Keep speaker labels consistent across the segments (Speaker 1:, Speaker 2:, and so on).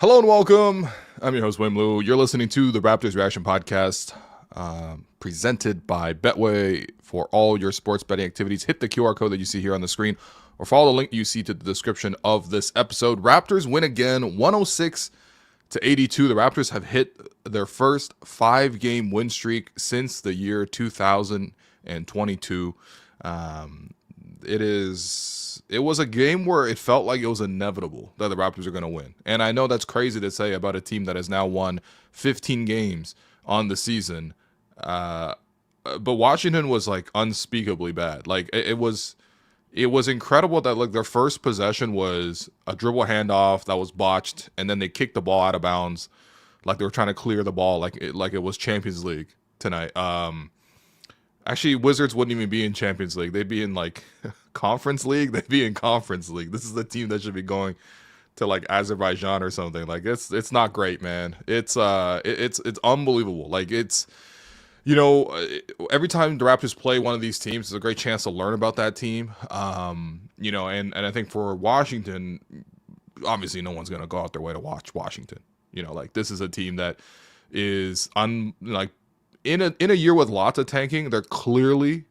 Speaker 1: Hello and welcome. I'm your host, Wim Lu. You're listening to the Raptors Reaction Podcast, presented by Betway. For all your sports betting activities, hit the QR code that you see here on the screen or follow the link you see to the description of this episode. Raptors win again, 106-82. The Raptors have hit their first 5-game win streak since the year 2022. It was a game where it felt like it was inevitable that the Raptors are going to win. And I know that's crazy to say about a team that has now won 15 games on the season. But Washington was like unspeakably bad. Like it was incredible that like their first possession was a dribble handoff that was botched, and then they kicked the ball out of bounds like they were trying to clear the ball like it was Champions League tonight. Actually, Wizards wouldn't even be in Champions League. They'd be in like Conference League. They'd be in Conference League. This is the team that should be going to like Azerbaijan or something. Like it's not great, man. It's unbelievable. Like every time the Raptors play one of these teams, it's a great chance to learn about that team. And I think for Washington, obviously no one's gonna go out their way to watch Washington. Like this is a team that is in a year with lots of tanking, they're clearly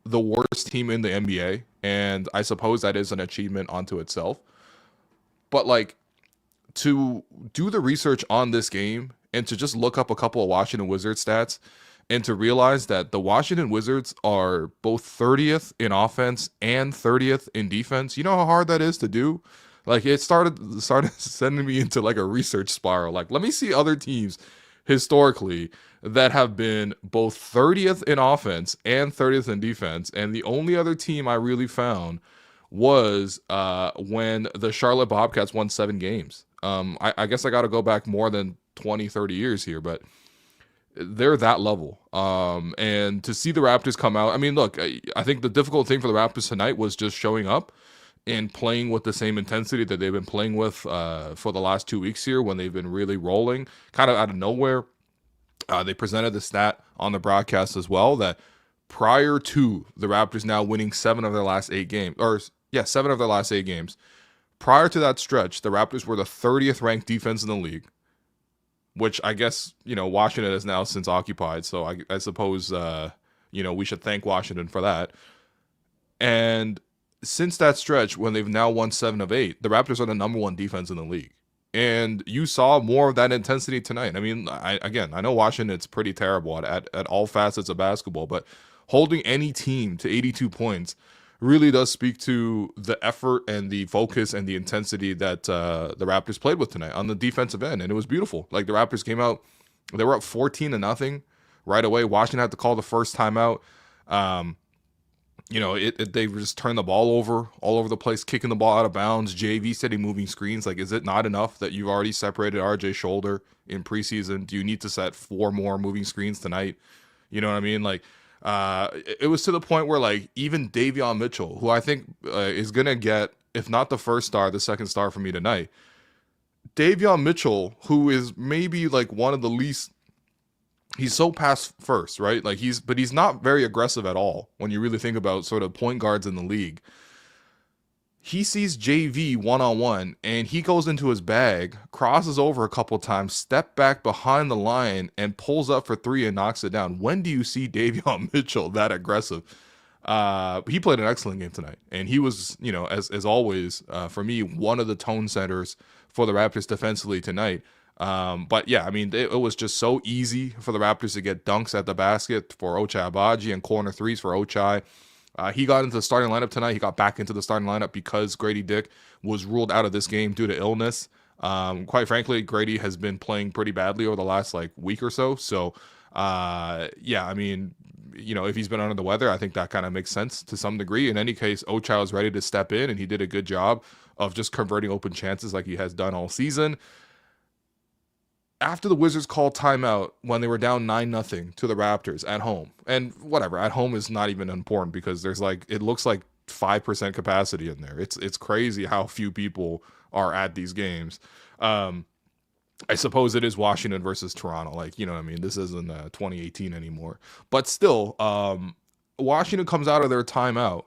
Speaker 1: the worst team in the NBA, and I suppose that is an achievement unto itself. But like to do the research on this game and to just look up a couple of Washington Wizards stats and to realize that the Washington Wizards are both 30th in offense and 30th in defense. You know how hard that is to do? Like it started sending me into like a research spiral. Like, let me see other teams historically that have been both 30th in offense and 30th in defense. And the only other team I really found was when the Charlotte Bobcats won 7 games. I guess I got to go back more than 20, 30 years here, but they're that level. And to see the Raptors come out, I mean, look, I think the difficult thing for the Raptors tonight was just showing up and playing with the same intensity that they've been playing with for the last 2 weeks here when they've been really rolling kind of out of nowhere. They presented the stat on the broadcast as well that prior to the Raptors now winning 7 of their last 8 games, 7 of their last 8 games, prior to that stretch, the Raptors were the 30th ranked defense in the league, which I guess, Washington has now since occupied. So I suppose, we should thank Washington for that. And since that stretch, when they've now won 7 of 8, the Raptors are the number 1 defense in the league. And you saw more of that intensity tonight. I mean, I know Washington's pretty terrible at all facets of basketball, but holding any team to 82 points really does speak to the effort and the focus and the intensity that the Raptors played with tonight on the defensive end. And it was beautiful. Like the Raptors came out, they were up 14-0 right away. Washington had to call the first timeout. They just turned the ball over all over the place, kicking the ball out of bounds. JV steady moving screens. Like, is it not enough that you've already separated RJ's shoulder in preseason? Do you need to set 4 more moving screens tonight? You know what I mean? Like, it was to the point where like even Davion Mitchell, who I think is gonna get, if not the first star, the second star for me tonight. Davion Mitchell, who is maybe like one of the least. He's so pass first, right? Like he's not very aggressive at all when you really think about sort of point guards in the league. He sees JV one-on-one and he goes into his bag, crosses over a couple times, step back behind the line and pulls up for 3 and knocks it down. When do you see Davion Mitchell that aggressive? He played an excellent game tonight, and he was, as always, for me, one of the tone setters for the Raptors defensively tonight. But yeah, I mean, it was just so easy for the Raptors to get dunks at the basket for Ochai Agbaji and corner threes for Ochai. He got into the starting lineup tonight. He got back into the starting lineup because Grady Dick was ruled out of this game due to illness. Quite frankly, Grady has been playing pretty badly over the last like week or so. So, I mean, if he's been under the weather, I think that kind of makes sense to some degree. In any case, Ochai was ready to step in, and he did a good job of just converting open chances like he has done all season. After the Wizards called timeout when they were down 9-0 to the Raptors at home, and whatever, at home is not even important because there's like, it looks like 5% capacity in there. It's crazy how few people are at these games. I suppose it is Washington versus Toronto. Like, you know what I mean? This isn't 2018 anymore. But still, Washington comes out of their timeout,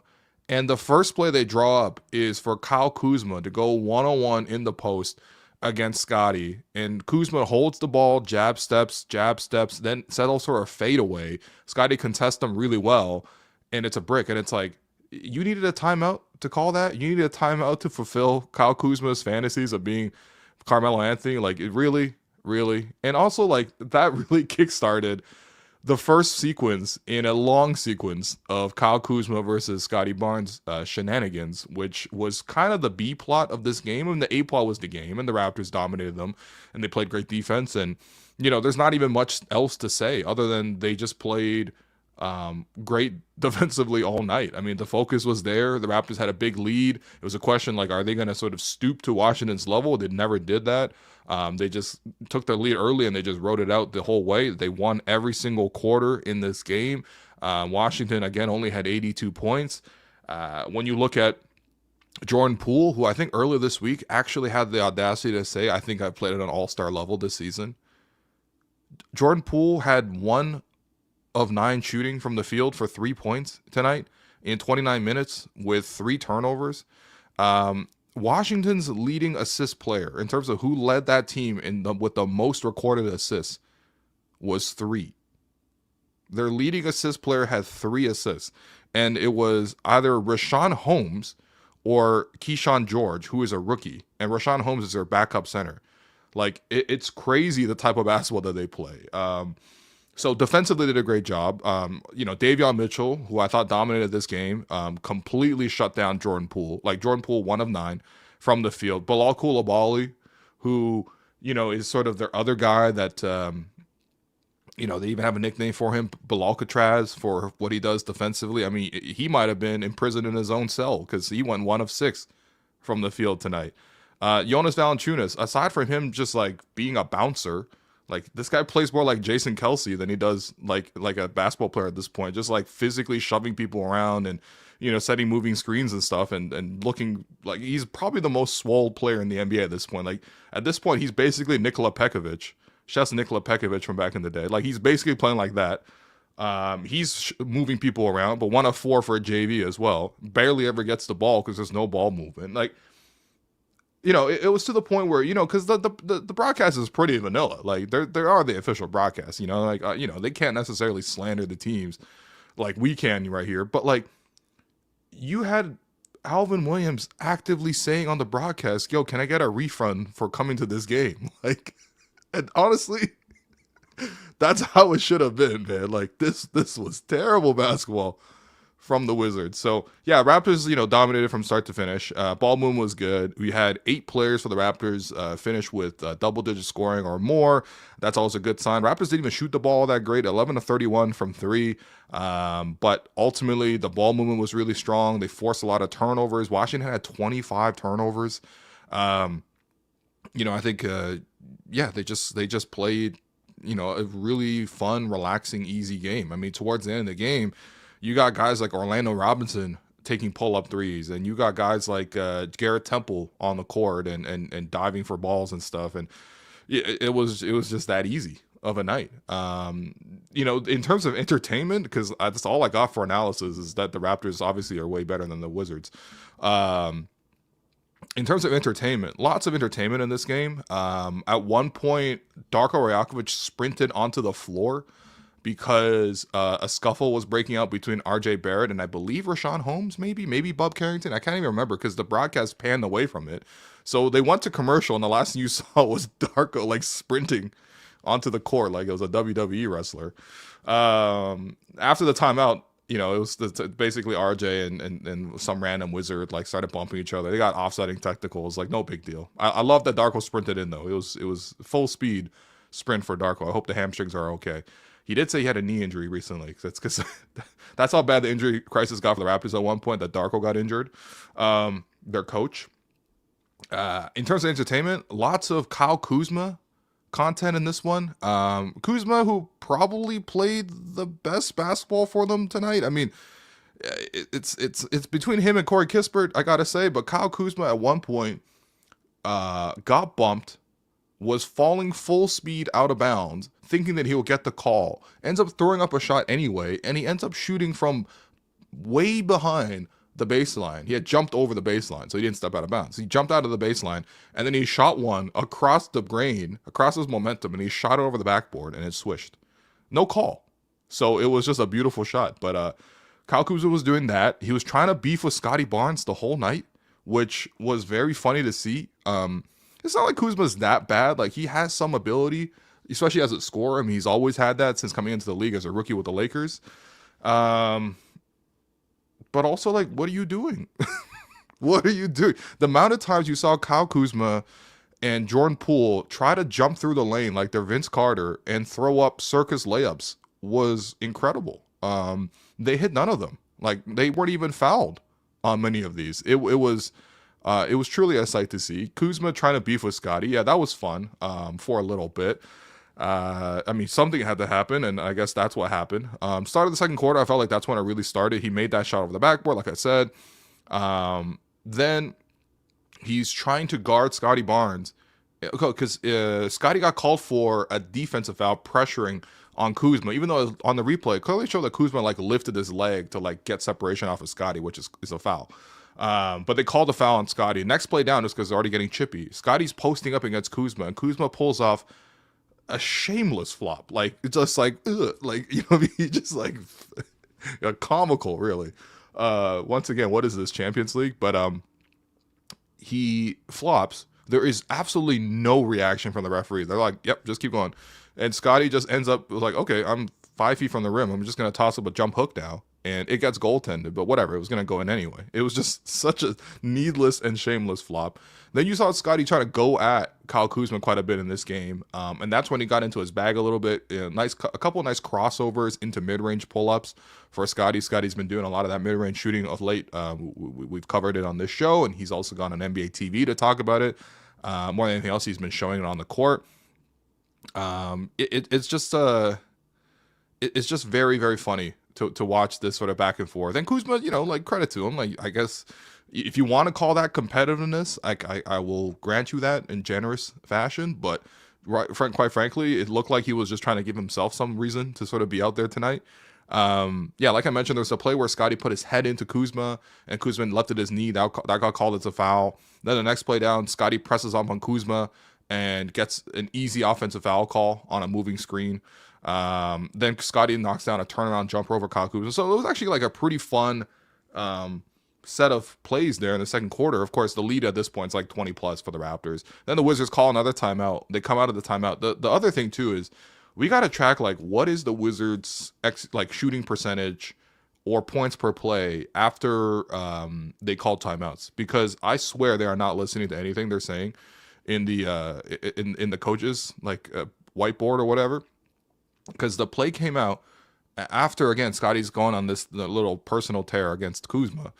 Speaker 1: and the first play they draw up is for Kyle Kuzma to go one-on-one in the post against Scottie, and Kuzma holds the ball, jab steps, then settles for a fadeaway. Scottie contests him really well, and it's a brick. And it's like, you needed a timeout to call that? You needed a timeout to fulfill Kyle Kuzma's fantasies of being Carmelo Anthony? Like, it really? Really? And also, like, that really kickstarted the first sequence in a long sequence of Kyle Kuzma versus Scottie Barnes shenanigans, which was kind of the B plot of this game. And the A plot was the game, and the Raptors dominated them, and they played great defense. And, there's not even much else to say other than they just played great defensively all night. I mean, the focus was there. The Raptors had a big lead. It was a question like, are they going to sort of stoop to Washington's level? They never did that. They just took their lead early and they just rode it out the whole way. They won every single quarter in this game. Washington, again, only had 82 points. When you look at Jordan Poole, who I think earlier this week actually had the audacity to say, I think I've played at an all-star level this season. Jordan Poole had 1 of 9 shooting from the field for 3 points tonight in 29 minutes with 3 turnovers. Washington's leading assist player in terms of who led that team with the most recorded assists was 3. Their leading assist player had 3 assists, and it was either Rashawn Holmes or Keyshawn George, who is a rookie, and Rashawn Holmes is their backup center. Like, it's crazy the type of basketball that they play. So defensively, they did a great job. Davion Mitchell, who I thought dominated this game, completely shut down Jordan Poole. Like, Jordan Poole, 1 of 9 from the field. Bilal Coulibaly, who, is sort of their other guy that, they even have a nickname for him, Bilalcatraz, for what he does defensively. I mean, he might have been imprisoned in his own cell because he went 1 of 6 from the field tonight. Jonas Valanciunas, aside from him just, like, being a bouncer, like, this guy plays more like Jason Kelsey than he does like a basketball player at this point, just like physically shoving people around and, setting moving screens and stuff and looking like he's probably the most swole player in the NBA at this point. Like, at this point, he's basically Nikola Pekovic. Shouts to Nikola Pekovic from back in the day. Like, he's basically playing like that. He's moving people around, but 1 of 4 for a JV as well. Barely ever gets the ball because there's no ball movement. Like, it was to the point where, because the broadcast is pretty vanilla. Like, there are the official broadcasts, they can't necessarily slander the teams like we can right here. But, like, you had Alvin Williams actively saying on the broadcast, yo, can I get a refund for coming to this game? Like, and honestly, that's how it should have been, man. Like, this was terrible basketball from the Wizards. So, yeah, Raptors, dominated from start to finish. Ball movement was good. We had 8 players for the Raptors finish with double-digit scoring or more. That's always a good sign. Raptors didn't even shoot the ball that great, 11 of 31 from 3. But ultimately, the ball movement was really strong. They forced a lot of turnovers. Washington had 25 turnovers. I think, they just played, a really fun, relaxing, easy game. I mean, towards the end of the game, you got guys like Orlando Robinson taking pull-up threes, and you got guys like Garrett Temple on the court and diving for balls and stuff. And it was just that easy of a night. In terms of entertainment, because that's all I got for analysis is that the Raptors obviously are way better than the Wizards. In terms of entertainment, lots of entertainment in this game. At one point, Darko Rajakovic sprinted onto the floor because a scuffle was breaking out between R.J. Barrett and I believe Rashawn Holmes, maybe Bub Carrington. I can't even remember because the broadcast panned away from it. So they went to commercial, and the last thing you saw was Darko, like, sprinting onto the court like it was a WWE wrestler. After the timeout, it was basically RJ and some random Wizard, like, started bumping each other. They got offsetting technicals, like, no big deal. I love that Darko sprinted in, though. It was full speed sprint for Darko. I hope the hamstrings are okay. He did say he had a knee injury recently. Because that's how bad the injury crisis got for the Raptors at one point, that Darko got injured. Their coach. In terms of entertainment, lots of Kyle Kuzma content in this one. Kuzma, who probably played the best basketball for them tonight. I mean, it's between him and Corey Kispert, I gotta say. But Kyle Kuzma at one point got bumped, was falling full speed out of bounds, thinking that he'll get the call, ends up throwing up a shot anyway, and he ends up shooting from way behind the baseline. He had jumped over the baseline, so he didn't step out of bounds. He jumped out of the baseline, and then he shot one across the grain, across his momentum, and he shot it over the backboard, and it swished. No call. So it was just a beautiful shot. But Kyle Kuzma was doing that. He was trying to beef with Scottie Barnes the whole night, which was very funny to see. It's not like Kuzma's that bad. Like, he has some ability, especially as a scorer. I mean, he's always had that since coming into the league as a rookie with the Lakers. But also, like, what are you doing? What are you doing? The amount of times you saw Kyle Kuzma and Jordan Poole try to jump through the lane like they're Vince Carter and throw up circus layups was incredible. They hit none of them. Like, they weren't even fouled on many of these. It was truly a sight to see. Kuzma trying to beef with Scottie. Yeah, that was fun for a little bit. I mean, something had to happen, and I guess that's what happened. Start of the second quarter, I felt like that's when it really started. He made that shot over the backboard, like I said. Then he's trying to guard Scottie Barnes because Scottie got called for a defensive foul pressuring on Kuzma, even though on the replay it clearly showed that Kuzma like lifted his leg to like get separation off of Scottie, which is a foul. But they called a foul on Scottie. Next play down is because they're already getting chippy. Scottie's posting up against Kuzma, and Kuzma pulls off a shameless flop. Like, it's just like, ugh, like, you know what I mean? He just like comical, really. Once again, what is this, Champions League? But he flops. There is absolutely no reaction from the referee. They're like, yep, just keep going. And Scottie just ends up like, okay, I'm 5 feet from the rim. I'm just going to toss up a jump hook now. And it gets goaltended, but whatever. It was going to go in anyway. It was just such a needless and shameless flop. Then you saw Scottie try to go at Kyle Kuzma quite a bit in this game. And that's when he got into his bag a little bit. A couple of nice crossovers into mid-range pull-ups for Scottie. Scottie's been doing a lot of that mid-range shooting of late. We've covered it on this show, and he's also gone on NBA TV to talk about it. More than anything else, he's been showing it on the court. It's just very, very funny to watch this sort of back and forth. And Kuzma, you know, like, credit to him. Like, I guess if you want to call that competitiveness, I will grant you that in generous fashion. But quite frankly, it looked like he was just trying to give himself some reason to sort of be out there tonight. Yeah, like I mentioned, there was a play where Scottie put his head into Kuzma, and Kuzma lifted his knee. That got called as a foul. Then the next play down, Scottie presses up on Kuzma and gets an easy offensive foul call on a moving screen. Then Scottie knocks down a turnaround jumper over Kyle Kuzma. So it was actually like a pretty fun set of plays there in the second quarter. Of course, the lead at this point is like 20 plus for the Raptors. Then the Wizards call another timeout. They come out of the timeout. The other thing too is we got to track like what is the Wizards like shooting percentage or points per play after they call timeouts, because I swear they are not listening to anything they're saying in the in the coaches like whiteboard or whatever. Because the play came out after, again, Scottie's gone on this little personal tear against Kuzma.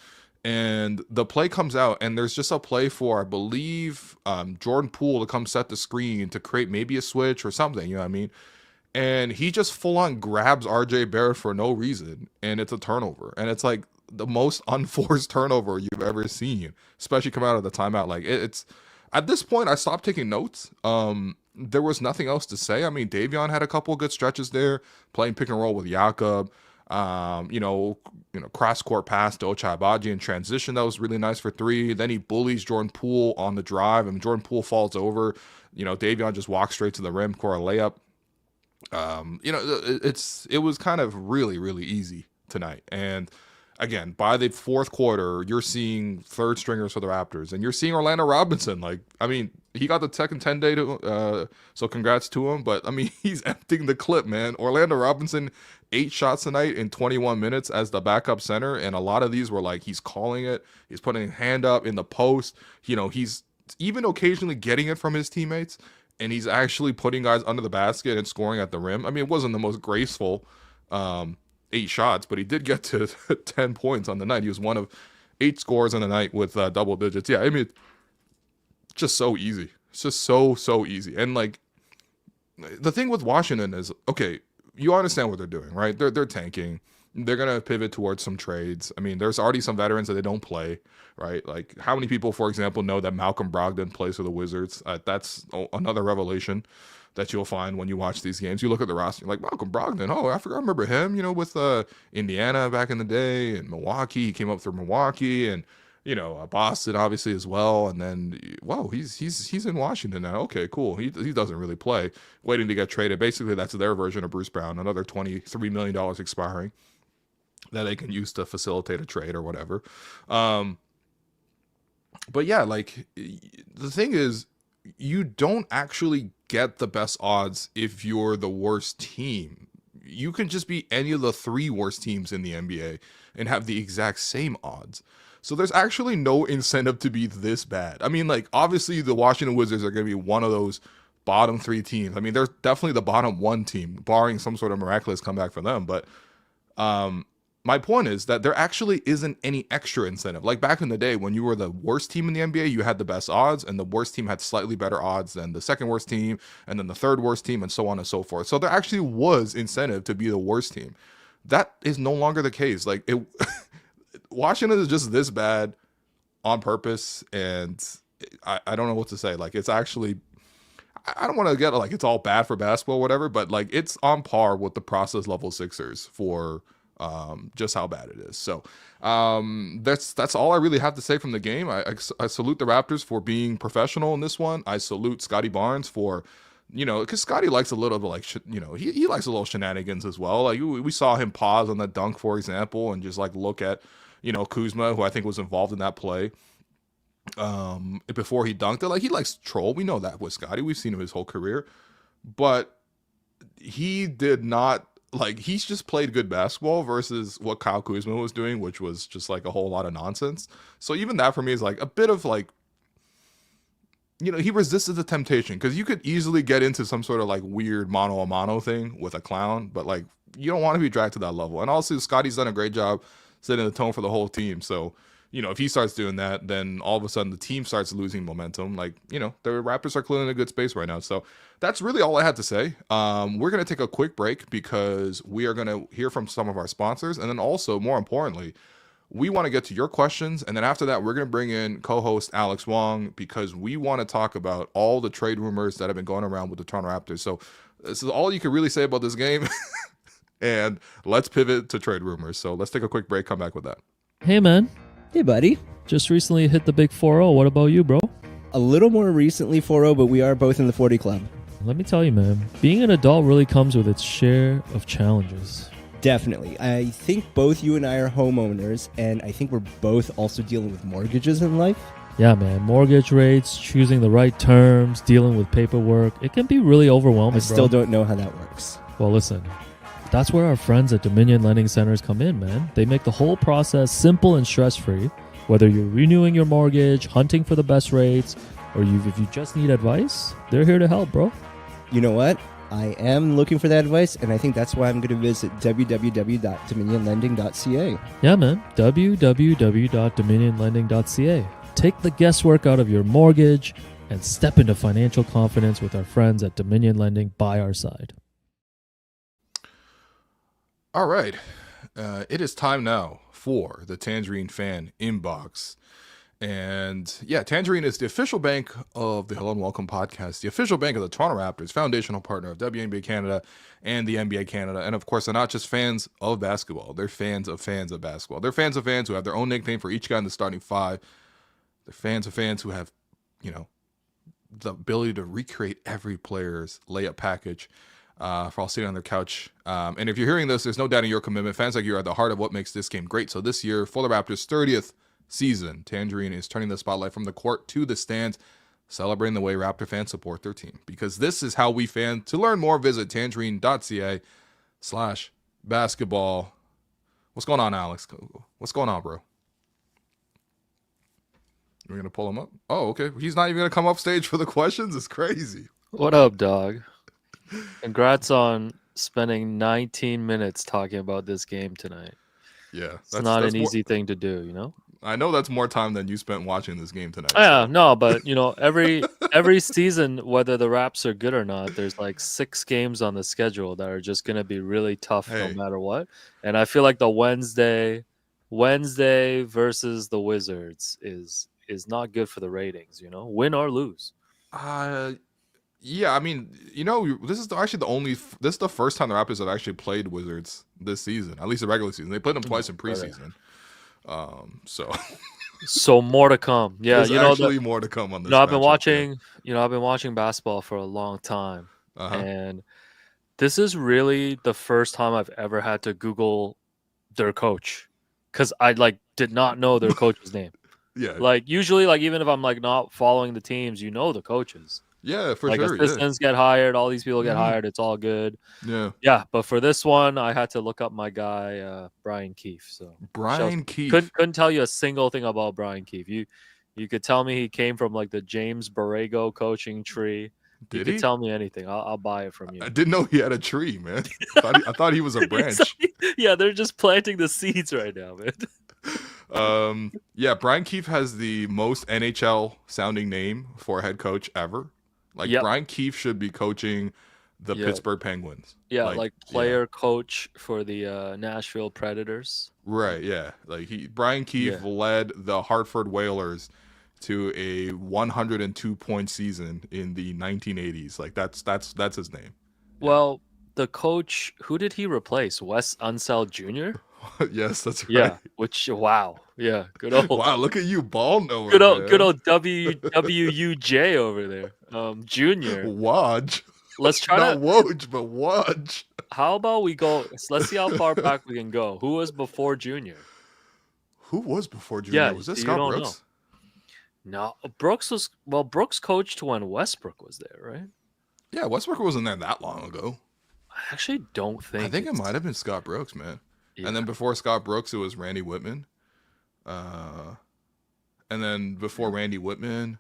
Speaker 1: And the play comes out, and there's just a play for, I believe, Jordan Poole to come set the screen to create maybe a switch or something, you know what I mean? And he just full-on grabs RJ Barrett for no reason, and it's a turnover. And it's like the most unforced turnover you've ever seen, especially come out of the timeout. Like, it's at this point, I stopped taking notes. There was nothing else to say. I mean, Davion had a couple of good stretches there, playing pick and roll with Jakob. Cross court pass to Ochai Agbaji in transition. That was really nice for three. Then he bullies Jordan Poole on the drive, and Jordan Poole falls over. Davion just walks straight to the rim for a layup. It was kind of really, really easy tonight. And again, by the fourth quarter, you're seeing third stringers for the Raptors, and you're seeing Orlando Robinson. Like, I mean, he got the second 10-day so congrats to him. But I mean, he's emptying the clip, man. Orlando Robinson, 8 shots tonight in 21 minutes as the backup center, and a lot of these were like he's calling it. He's putting a hand up in the post. He's even occasionally getting it from his teammates, and he's actually putting guys under the basket and scoring at the rim. I mean, it wasn't the most graceful 8 shots, but he did get to 10 points on the night. He was one of 8 scores on the night with double digits. Yeah, I mean, just so easy. It's just so easy. And like, the thing with Washington is, okay, you understand what they're doing, right? They're tanking. They're gonna pivot towards some trades. I mean, there's already some veterans that they don't play, right? Like, how many people, for example, know that Malcolm Brogdon plays for the Wizards? That's another revelation. that you'll find when you watch these games. You look at the roster, you're like Malcolm Brogdon. Oh, I remember him. With Indiana back in the day and Milwaukee. He came up through Milwaukee and Boston obviously as well. And then he's in Washington now. Okay, cool. He doesn't really play. Waiting to get traded. Basically, that's their version of Bruce Brown. Another $23 million expiring that they can use to facilitate a trade or whatever. But yeah, like the thing is, you don't actually get the best odds if you're the worst team. You can just be any of the 3 worst teams in the NBA and have the exact same odds. So there's actually no incentive to be this bad. I mean, like, obviously the Washington Wizards are going to be one of those bottom 3 teams. I mean, they're definitely the bottom 1 team, barring some sort of miraculous comeback for them. But my point is that there actually isn't any extra incentive. Like back in the day when you were the worst team in the NBA, you had the best odds, and the worst team had slightly better odds than the second worst team, and then the third worst team, and so on and so forth. So there actually was incentive to be the worst team. That is no longer the case. Like Washington is just this bad on purpose, and I don't know what to say. Like it's actually, I don't want to get like it's all bad for basketball or whatever, but like it's on par with the process level Sixers for just how bad it is. So that's all I really have to say from the game. I salute the Raptors for being professional in this one. I salute Scottie Barnes for, because Scottie likes a little bit like, he likes a little shenanigans as well. Like we saw him pause on the dunk, for example, and just like look at, Kuzma, who I think was involved in that play before he dunked it. Like he likes to troll. We know that with Scottie. We've seen him his whole career. But he did not, like, he's just played good basketball versus what Kyle Kuzma was doing, which was just like a whole lot of nonsense. So even that for me is like a bit of like, he resisted the temptation, because you could easily get into some sort of like weird mano-a-mano thing with a clown, but like you don't want to be dragged to that level. And also Scottie's done a great job setting the tone for the whole team. So, if he starts doing that, then all of a sudden the team starts losing momentum. Like, the Raptors are clearly in a good space right now. So that's really all I had to say. We're going to take a quick break because we are going to hear from some of our sponsors. And then also, more importantly, we want to get to your questions. And then after that, we're going to bring in co-host Alex Wong, because we want to talk about all the trade rumors that have been going around with the Toronto Raptors. So this is all you can really say about this game. And let's pivot to trade rumors. So let's take a quick break, come back with that.
Speaker 2: Hey, man.
Speaker 3: Hey, buddy.
Speaker 2: Just recently hit the big 4-0. What about you, bro?
Speaker 3: A little more recently 4-0, but we are both in the 40 club.
Speaker 2: Let me tell you, man, being an adult really comes with its share of challenges.
Speaker 3: Definitely. I think both you and I are homeowners, and I think we're both also dealing with mortgages in life.
Speaker 2: Yeah, man. Mortgage rates, choosing the right terms, dealing with paperwork. It can be really overwhelming,
Speaker 3: I still don't know how that works.
Speaker 2: Well, listen. That's where our friends at Dominion Lending Centers come in, man. They make the whole process simple and stress-free. Whether you're renewing your mortgage, hunting for the best rates, or if you just need advice, they're here to help, bro.
Speaker 3: You know what? I am looking for that advice, and I think that's why I'm going to visit www.dominionlending.ca.
Speaker 2: Yeah, man. www.dominionlending.ca. Take the guesswork out of your mortgage and step into financial confidence with our friends at Dominion Lending by our side.
Speaker 1: All right. It is time now for the Tangerine Fan Inbox. And yeah, Tangerine is the official bank of the Hello and Welcome podcast, the official bank of the Toronto Raptors, foundational partner of WNBA Canada and the NBA Canada. And of course, they're not just fans of basketball. They're fans of basketball. They're fans of fans who have their own nickname for each guy in the starting 5. They're fans of fans who have, the ability to recreate every player's layup package. For all sitting on their couch. And if you're hearing this, there's no doubt in your commitment. Fans like you are at the heart of what makes this game great. So this year, for the Raptors' 30th season, Tangerine is turning the spotlight from the court to the stands, celebrating the way Raptor fans support their team. Because this is how we fan. To learn more, visit tangerine.ca/basketball. What's going on, Alex? What's going on, bro? We're going to pull him up? Oh, okay. He's not even going to come up stage for the questions? It's crazy.
Speaker 4: What up, dog? Congrats on spending 19 minutes talking about this game tonight.
Speaker 1: Yeah.
Speaker 4: It's not an easy thing to do,
Speaker 1: I know that's more time than you spent watching this game tonight.
Speaker 4: Yeah, no, but every season, whether the Raps are good or not, there's like 6 games on the schedule that are just going to be really tough no matter what. And I feel like the Wednesday versus the Wizards is not good for the ratings, win or lose.
Speaker 1: Yeah, I mean, this is this is the first time the Raptors have actually played Wizards this season, at least the regular season. They played them twice in preseason. So
Speaker 4: So more to come. Yeah,
Speaker 1: there's actually more to come on this.
Speaker 4: I've been
Speaker 1: matchup,
Speaker 4: watching. I've been watching basketball for a long time, and this is really the first time I've ever had to Google their coach because I did not know their coach's name.
Speaker 1: Yeah.
Speaker 4: Like usually, even if I'm not following the teams, the coaches.
Speaker 1: Yeah, for
Speaker 4: Like
Speaker 1: sure.
Speaker 4: assistants get hired, all these people get hired. It's all good.
Speaker 1: Yeah.
Speaker 4: Yeah, but for this one, I had to look up my guy Brian Keefe. So
Speaker 1: Brian Keefe
Speaker 4: couldn't tell you a single thing about Brian Keefe. You could tell me he came from the James Borrego coaching tree. You could tell me anything. I'll buy it from you.
Speaker 1: I didn't know he had a tree, man. I thought he was a branch.
Speaker 4: Yeah, they're just planting the seeds right now, man.
Speaker 1: Yeah, Brian Keefe has the most NHL sounding name for a head coach ever. Brian Keefe should be coaching the Pittsburgh Penguins.
Speaker 4: Yeah, player coach for the Nashville Predators.
Speaker 1: Right, yeah. Brian Keefe led the Hartford Whalers to a 102-point season in the 1980s. That's his name.
Speaker 4: Well, the coach, who did he replace? Wes Unseld Jr.?
Speaker 1: Yes, that's right.
Speaker 4: Yeah, wow. Yeah, good old.
Speaker 1: Wow, look at you, ball knower.
Speaker 4: Good old WUJ over there. Junior.
Speaker 1: Woj.
Speaker 4: Let's try
Speaker 1: Not Woj, but Woj.
Speaker 4: How about we go? Let's see how far back we can go. Who was before Junior?
Speaker 1: Who was before Junior?
Speaker 4: Yeah,
Speaker 1: was this Scott Brooks?
Speaker 4: No, Brooks coached when Westbrook was there, right?
Speaker 1: Yeah, Westbrook wasn't there that long ago.
Speaker 4: I actually don't think.
Speaker 1: I think it might have been Scott Brooks, man. Yeah. And then before Scott Brooks, it was Randy Whitman. And then before Randy Whitman,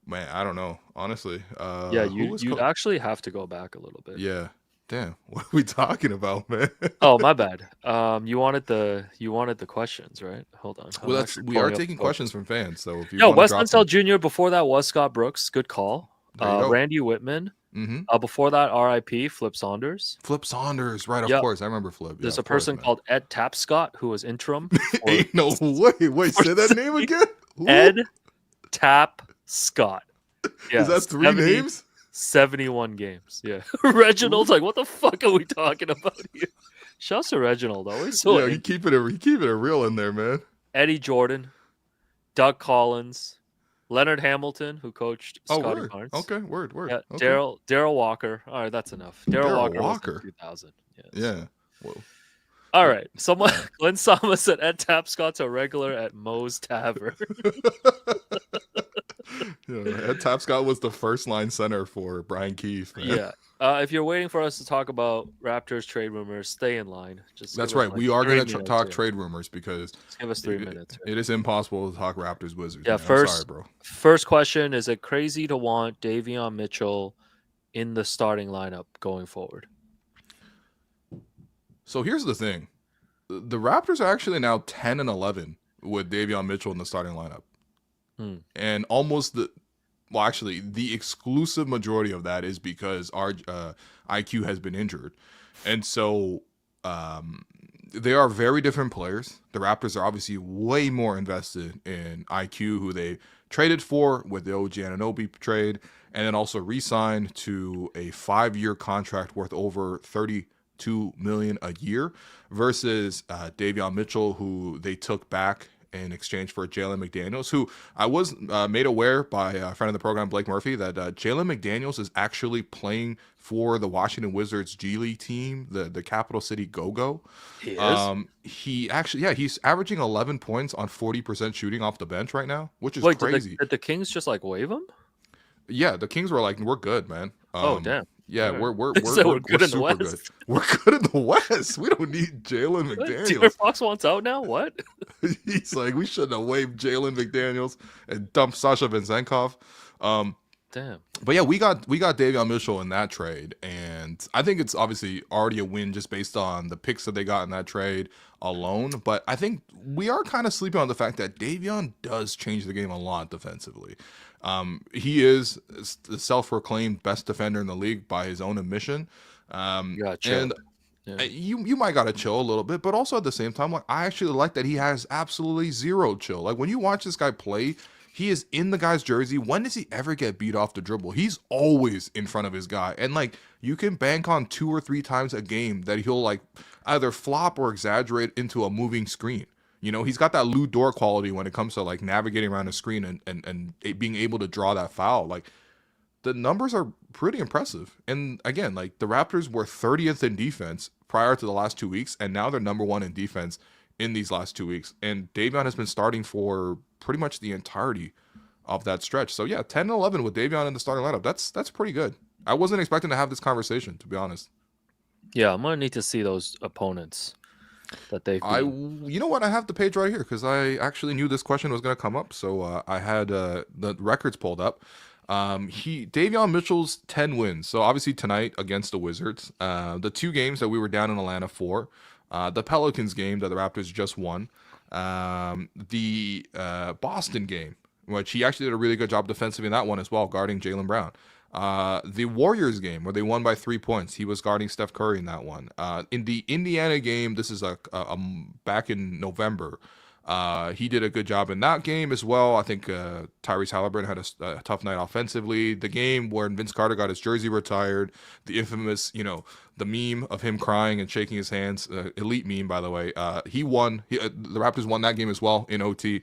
Speaker 1: man, I don't know, honestly.
Speaker 4: Yeah, you'd actually have to go back a little bit.
Speaker 1: Yeah. Damn, what are we talking about, man?
Speaker 4: Oh, my bad. You wanted the questions, right? Hold on.
Speaker 1: Well, we are taking questions from fans, so if you
Speaker 4: Wes Unseld Jr. Before that was Scott Brooks. Good call. Randy Whitman.
Speaker 1: Mm-hmm.
Speaker 4: Before that, R.I.P. Flip Saunders.
Speaker 1: Flip Saunders, right? Of course, I remember Flip.
Speaker 4: There's a person called Ed Tapscott who was interim.
Speaker 1: No way! Wait, say that name again.
Speaker 4: Ed Tapscott. Yeah,
Speaker 1: is that 3 names?
Speaker 4: 71 games. Yeah. Reginald's like, what the fuck are we talking about here? Shouts to Reginald always. So
Speaker 1: yeah, you keep it real in there, man.
Speaker 4: Eddie Jordan, Doug Collins, Leonard Hamilton, who coached Scottie Barnes.
Speaker 1: Okay, word.
Speaker 4: Yeah,
Speaker 1: okay.
Speaker 4: Daryl Walker. All right, that's enough. Daryl Walker. Was 2000. Yes.
Speaker 1: Yeah. Whoa.
Speaker 4: All right. Glenn Sama said Ed Tapscott's a regular at Moe's Tavern.
Speaker 1: Ed Tapscott was the first line center for Brian Keefe. Man.
Speaker 4: Yeah. If you're waiting for us to talk about Raptors trade rumors, stay in line.
Speaker 1: That's right. We are going to talk trade rumors because
Speaker 4: just give us 3 minutes.
Speaker 1: Right? It is impossible to talk Raptors Wizards.
Speaker 4: Yeah.
Speaker 1: Man. I'm sorry, bro.
Speaker 4: First question: is it crazy to want Davion Mitchell in the starting lineup going forward?
Speaker 1: So here's the thing: the Raptors are actually now 10-11 with Davion Mitchell in the starting lineup, and the exclusive majority of that is because our IQ has been injured, and so they are very different players. The Raptors are obviously way more invested in IQ, who they traded for with the OG Anunoby trade, and then also re-signed to a 5-year contract worth over $32 million a year, versus Davion Mitchell, who they took back in exchange for Jalen McDaniels, who I was made aware by a friend of the program, Blake Murphy, that Jalen McDaniels is actually playing for the Washington Wizards G League team, the Capital City Go-Go.
Speaker 4: He is?
Speaker 1: He actually, he's averaging 11 points on 40% shooting off the bench right now, which is crazy.
Speaker 4: Did the Kings just wave him?
Speaker 1: Yeah, the Kings were like, we're good, man.
Speaker 4: Oh, damn.
Speaker 1: Yeah,
Speaker 4: right.
Speaker 1: we're
Speaker 4: good in the West.
Speaker 1: Good. We're good in the West. We don't need Jalen McDaniels.
Speaker 4: De'Aaron Fox wants out now? What?
Speaker 1: He's like, we shouldn't have waived Jalen McDaniels and dumped Sasha Vezenkov.
Speaker 4: Damn.
Speaker 1: But yeah, we got Davion Mitchell in that trade, and I think it's obviously already a win just based on the picks that they got in that trade alone. But I think we are kind of sleeping on the fact that Davion does change the game a lot defensively. He is the self-proclaimed best defender in the league by his own admission. And you might gotta chill a little bit, but also at the same time, I actually like that he has absolutely zero chill. When you watch this guy play, He is in the guy's jersey. When does he ever get beat off the dribble? He's always in front of his guy. And like you can bank on 2 or 3 times a game that he'll like either flop or exaggerate into a moving screen. You know, he's got that Lou Dort quality when it comes to like navigating around a screen and being able to draw that foul. Like the numbers are pretty impressive. And again, like the Raptors were 30th in defense prior to the last 2 weeks, and now they're number 1 in defense in these last 2 weeks. And Davion has been starting for pretty much the entirety of that stretch. So yeah, 10-11 with Davion in the starting lineup. That's pretty good. I wasn't expecting to have this conversation, to be honest.
Speaker 4: Yeah, I'm gonna need to see those opponents that they've beaten.
Speaker 1: You know what? I have the page right here because I actually knew this question was going to come up. So I had the records pulled up. Davion Mitchell's 10 wins. So obviously tonight against the Wizards, the 2 games that we were down in Atlanta for, the Pelicans game that the Raptors just won, the Boston game, which he actually did a really good job defensively in that one as well, guarding Jaylen Brown. The Warriors game where they won by 3 points, he was guarding Steph Curry in that one. In the Indiana game, this is back in November. He did a good job in that game as well. I think Tyrese Halliburton had a tough night offensively. The game where Vince Carter got his jersey retired, the infamous, the meme of him crying and shaking his hands, elite meme, by the way. He won. The Raptors won that game as well in OT.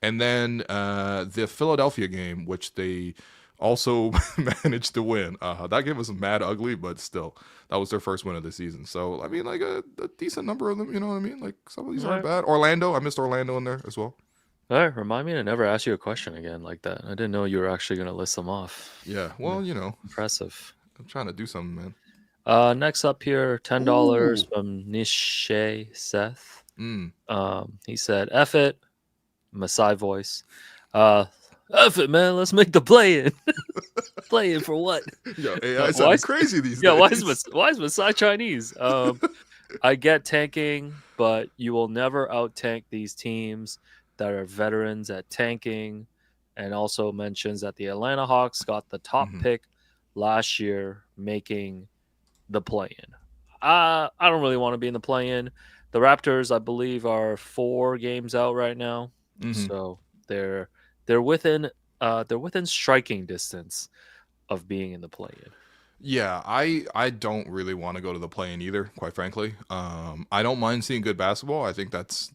Speaker 1: And then the Philadelphia game, which they also managed to win. That game was mad ugly, but still, that was their first win of the season. So, I mean, like a decent number of them, you know what I mean? Like, some of these aren't bad. Orlando, I missed Orlando in there as well.
Speaker 4: All right, remind me to never ask you a question again like that. I didn't know you were actually going to list them off.
Speaker 1: Yeah, well,
Speaker 4: Impressive.
Speaker 1: I'm trying to do something, man.
Speaker 4: Next up here, $10 from Nishay Seth. He said, F it, Masai voice. F it, man. Let's make the play-in. Play-in for what?
Speaker 1: Yo, AI sounds crazy these days.
Speaker 4: Yeah, why is Masai Chinese? I get tanking, but you will never out-tank these teams that are veterans at tanking, and also mentions that the Atlanta Hawks got the top pick last year, making the play-in. I don't really want to be in the play-in. The Raptors, I believe, are 4 games out right now, so they're within striking distance of being in the play-in.
Speaker 1: Yeah, I don't really want to go to the play-in either, quite frankly. I don't mind seeing good basketball. I think that's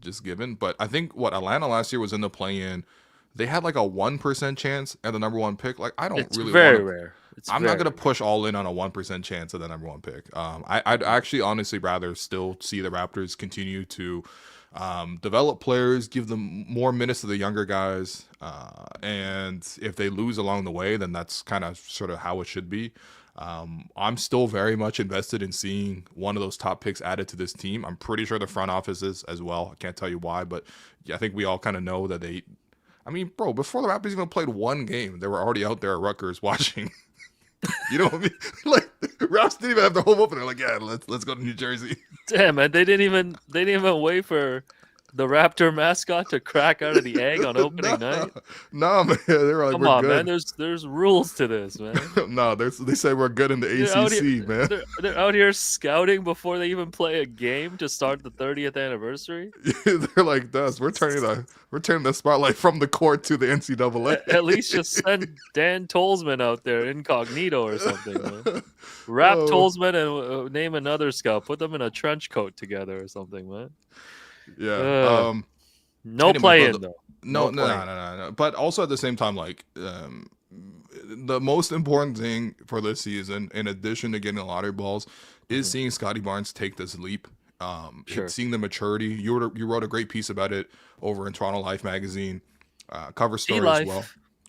Speaker 1: just given. But I think what Atlanta last year was in the play-in, they had like a 1% chance at the number 1 pick. Like
Speaker 4: It's very rare.
Speaker 1: I'm not gonna push all in on a 1% chance at the number 1 pick. I'd actually honestly rather still see the Raptors continue to develop players, give them more minutes to the younger guys, and if they lose along the way, then that's kind of sort of how it should be. I'm still very much invested in seeing one of those top picks added to this team. I'm pretty sure the front office is as well. I can't tell you why, but I think we all kind of know that bro, before the Raptors even played 1 game, they were already out there at Rutgers watching. You know what I mean? Like, Raps didn't even have their home opener. Like, yeah, let's go to New Jersey.
Speaker 4: Damn, man, they didn't even wait for the Raptor mascot to crack out of the egg on opening night.
Speaker 1: Nah, man, they were like,
Speaker 4: come
Speaker 1: we're
Speaker 4: on,
Speaker 1: good.
Speaker 4: Man. There's rules to this, man.
Speaker 1: No, they say we're good in the ACC, man.
Speaker 4: They're out here scouting before they even play a game to start the 30th anniversary.
Speaker 1: They're like, "This, we're turning the spotlight from the court to the NCAA."
Speaker 4: At least just send Dan Tolzman out there incognito or something, man. Wrap Tolzman and name another scout. Put them in a trench coat together or something, man.
Speaker 1: Yeah.
Speaker 4: No play-in though.
Speaker 1: No. But also at the same time, like, the most important thing for this season, in addition to getting a lottery balls, is seeing Scottie Barnes take this leap. Seeing the maturity. You wrote a great piece about it over in Toronto Life magazine, cover story as well.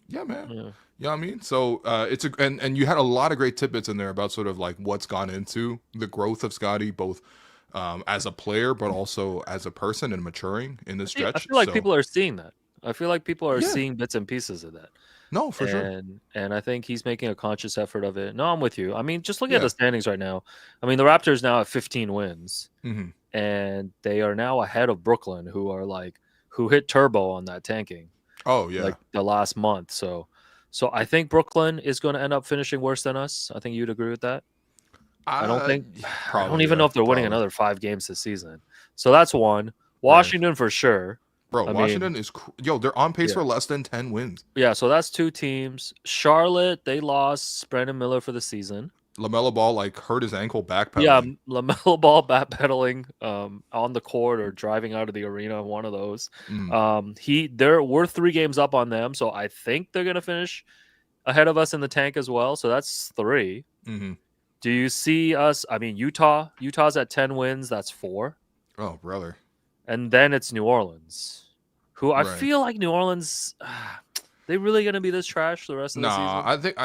Speaker 1: Yeah, man. Yeah. You know what I mean? So and you had a lot of great tidbits in there about sort of like what's gone into the growth of Scottie, both as a player, but also as a person and maturing in this stretch.
Speaker 4: I feel like people are seeing that. I feel like people are seeing bits and pieces of that.
Speaker 1: No, for sure.
Speaker 4: And I think he's making a conscious effort of it. No, I'm with you. I mean, just look at the standings right now. I mean, the Raptors now have 15 wins, and they are now ahead of Brooklyn, who hit turbo on that tanking.
Speaker 1: Oh yeah,
Speaker 4: like the last month. So I think Brooklyn is going to end up finishing worse than us. I think you'd agree with that. I don't even know if they're winning another 5 games this season. So that's one. Washington for sure.
Speaker 1: Bro,
Speaker 4: I
Speaker 1: Washington
Speaker 4: mean,
Speaker 1: is they're on pace
Speaker 4: yeah.
Speaker 1: for less than 10 wins.
Speaker 4: Yeah, so that's 2 teams. Charlotte, they lost Brandon Miller for the season.
Speaker 1: LaMelo Ball like hurt his ankle
Speaker 4: Yeah,
Speaker 1: backpedaling.
Speaker 4: LaMelo Ball backpedaling on the court or driving out of the arena, one of those. We're 3 games up on them, so I think they're gonna finish ahead of us in the tank as well. So that's 3.
Speaker 1: Mm-hmm.
Speaker 4: Do you see us? I mean, Utah's at 10 wins. That's 4,
Speaker 1: Oh, brother.
Speaker 4: and then it's New Orleans, who I
Speaker 1: Right.
Speaker 4: feel like New Orleans. They really gonna be this trash the rest of the season?
Speaker 1: Nah, I think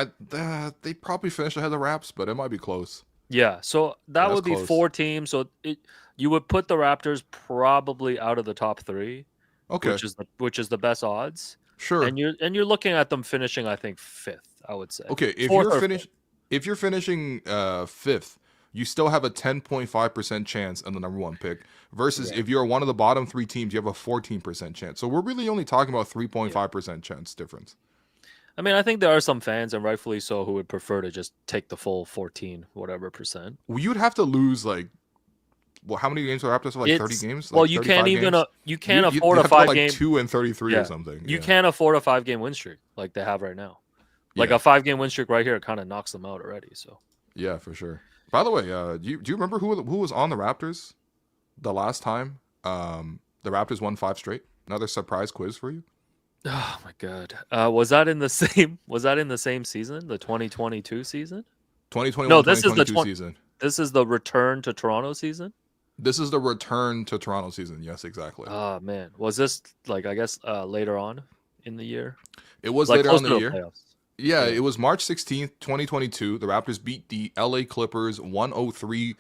Speaker 1: they probably finish ahead of the Raps, but it might be close.
Speaker 4: Yeah, so that
Speaker 1: That's
Speaker 4: would be
Speaker 1: close.
Speaker 4: 4 teams. So you would put the Raptors probably out of the top 3,
Speaker 1: Okay,
Speaker 4: which is the best odds.
Speaker 1: sure.
Speaker 4: And you're looking at them finishing, I think, 5th. I would say.
Speaker 1: Okay, if
Speaker 4: 4th
Speaker 1: you're
Speaker 4: or
Speaker 1: finish
Speaker 4: 5th.
Speaker 1: if you're finishing 5th, you still have a 10.5% chance on the number 1 pick. Versus
Speaker 4: Right.
Speaker 1: if you're one of the bottom 3 teams, you have a 14% chance. So we're really only talking about 3.5% chance difference.
Speaker 4: I mean, I think there are some fans, and rightfully so, who would prefer to just take the full 14 whatever percent.
Speaker 1: Well, you'd have to lose like, well, how many games are Raptors have? Like 30 games?
Speaker 4: Well,
Speaker 1: Like
Speaker 4: you
Speaker 1: 35
Speaker 4: can't even
Speaker 1: games?
Speaker 4: you can't
Speaker 1: You'd
Speaker 4: afford a
Speaker 1: have to go,
Speaker 4: 5-game.
Speaker 1: like 2-33
Speaker 4: Yeah.
Speaker 1: or something.
Speaker 4: You
Speaker 1: Yeah.
Speaker 4: can't afford a 5-game win streak like they have right now. Like
Speaker 1: Yeah.
Speaker 4: a 5-game win streak right here kind of knocks them out already. So
Speaker 1: Yeah, for sure. By the way, do you remember who was on the Raptors the last time the Raptors won 5 straight? Another surprise quiz for you.
Speaker 4: oh my god, was that in the same? Was that in the same season, the 2022 season?
Speaker 1: 2021,
Speaker 4: No, this is the
Speaker 1: 2022 season.
Speaker 4: This is the return to Toronto season.
Speaker 1: This is the return to Toronto season. Yes, exactly.
Speaker 4: Oh man, was this like I guess later on in the year?
Speaker 1: It was
Speaker 4: Like
Speaker 1: later on
Speaker 4: close
Speaker 1: in
Speaker 4: to
Speaker 1: the year.
Speaker 4: playoffs.
Speaker 1: Yeah, it was March 16th, 2022. The Raptors beat the LA Clippers 103-100.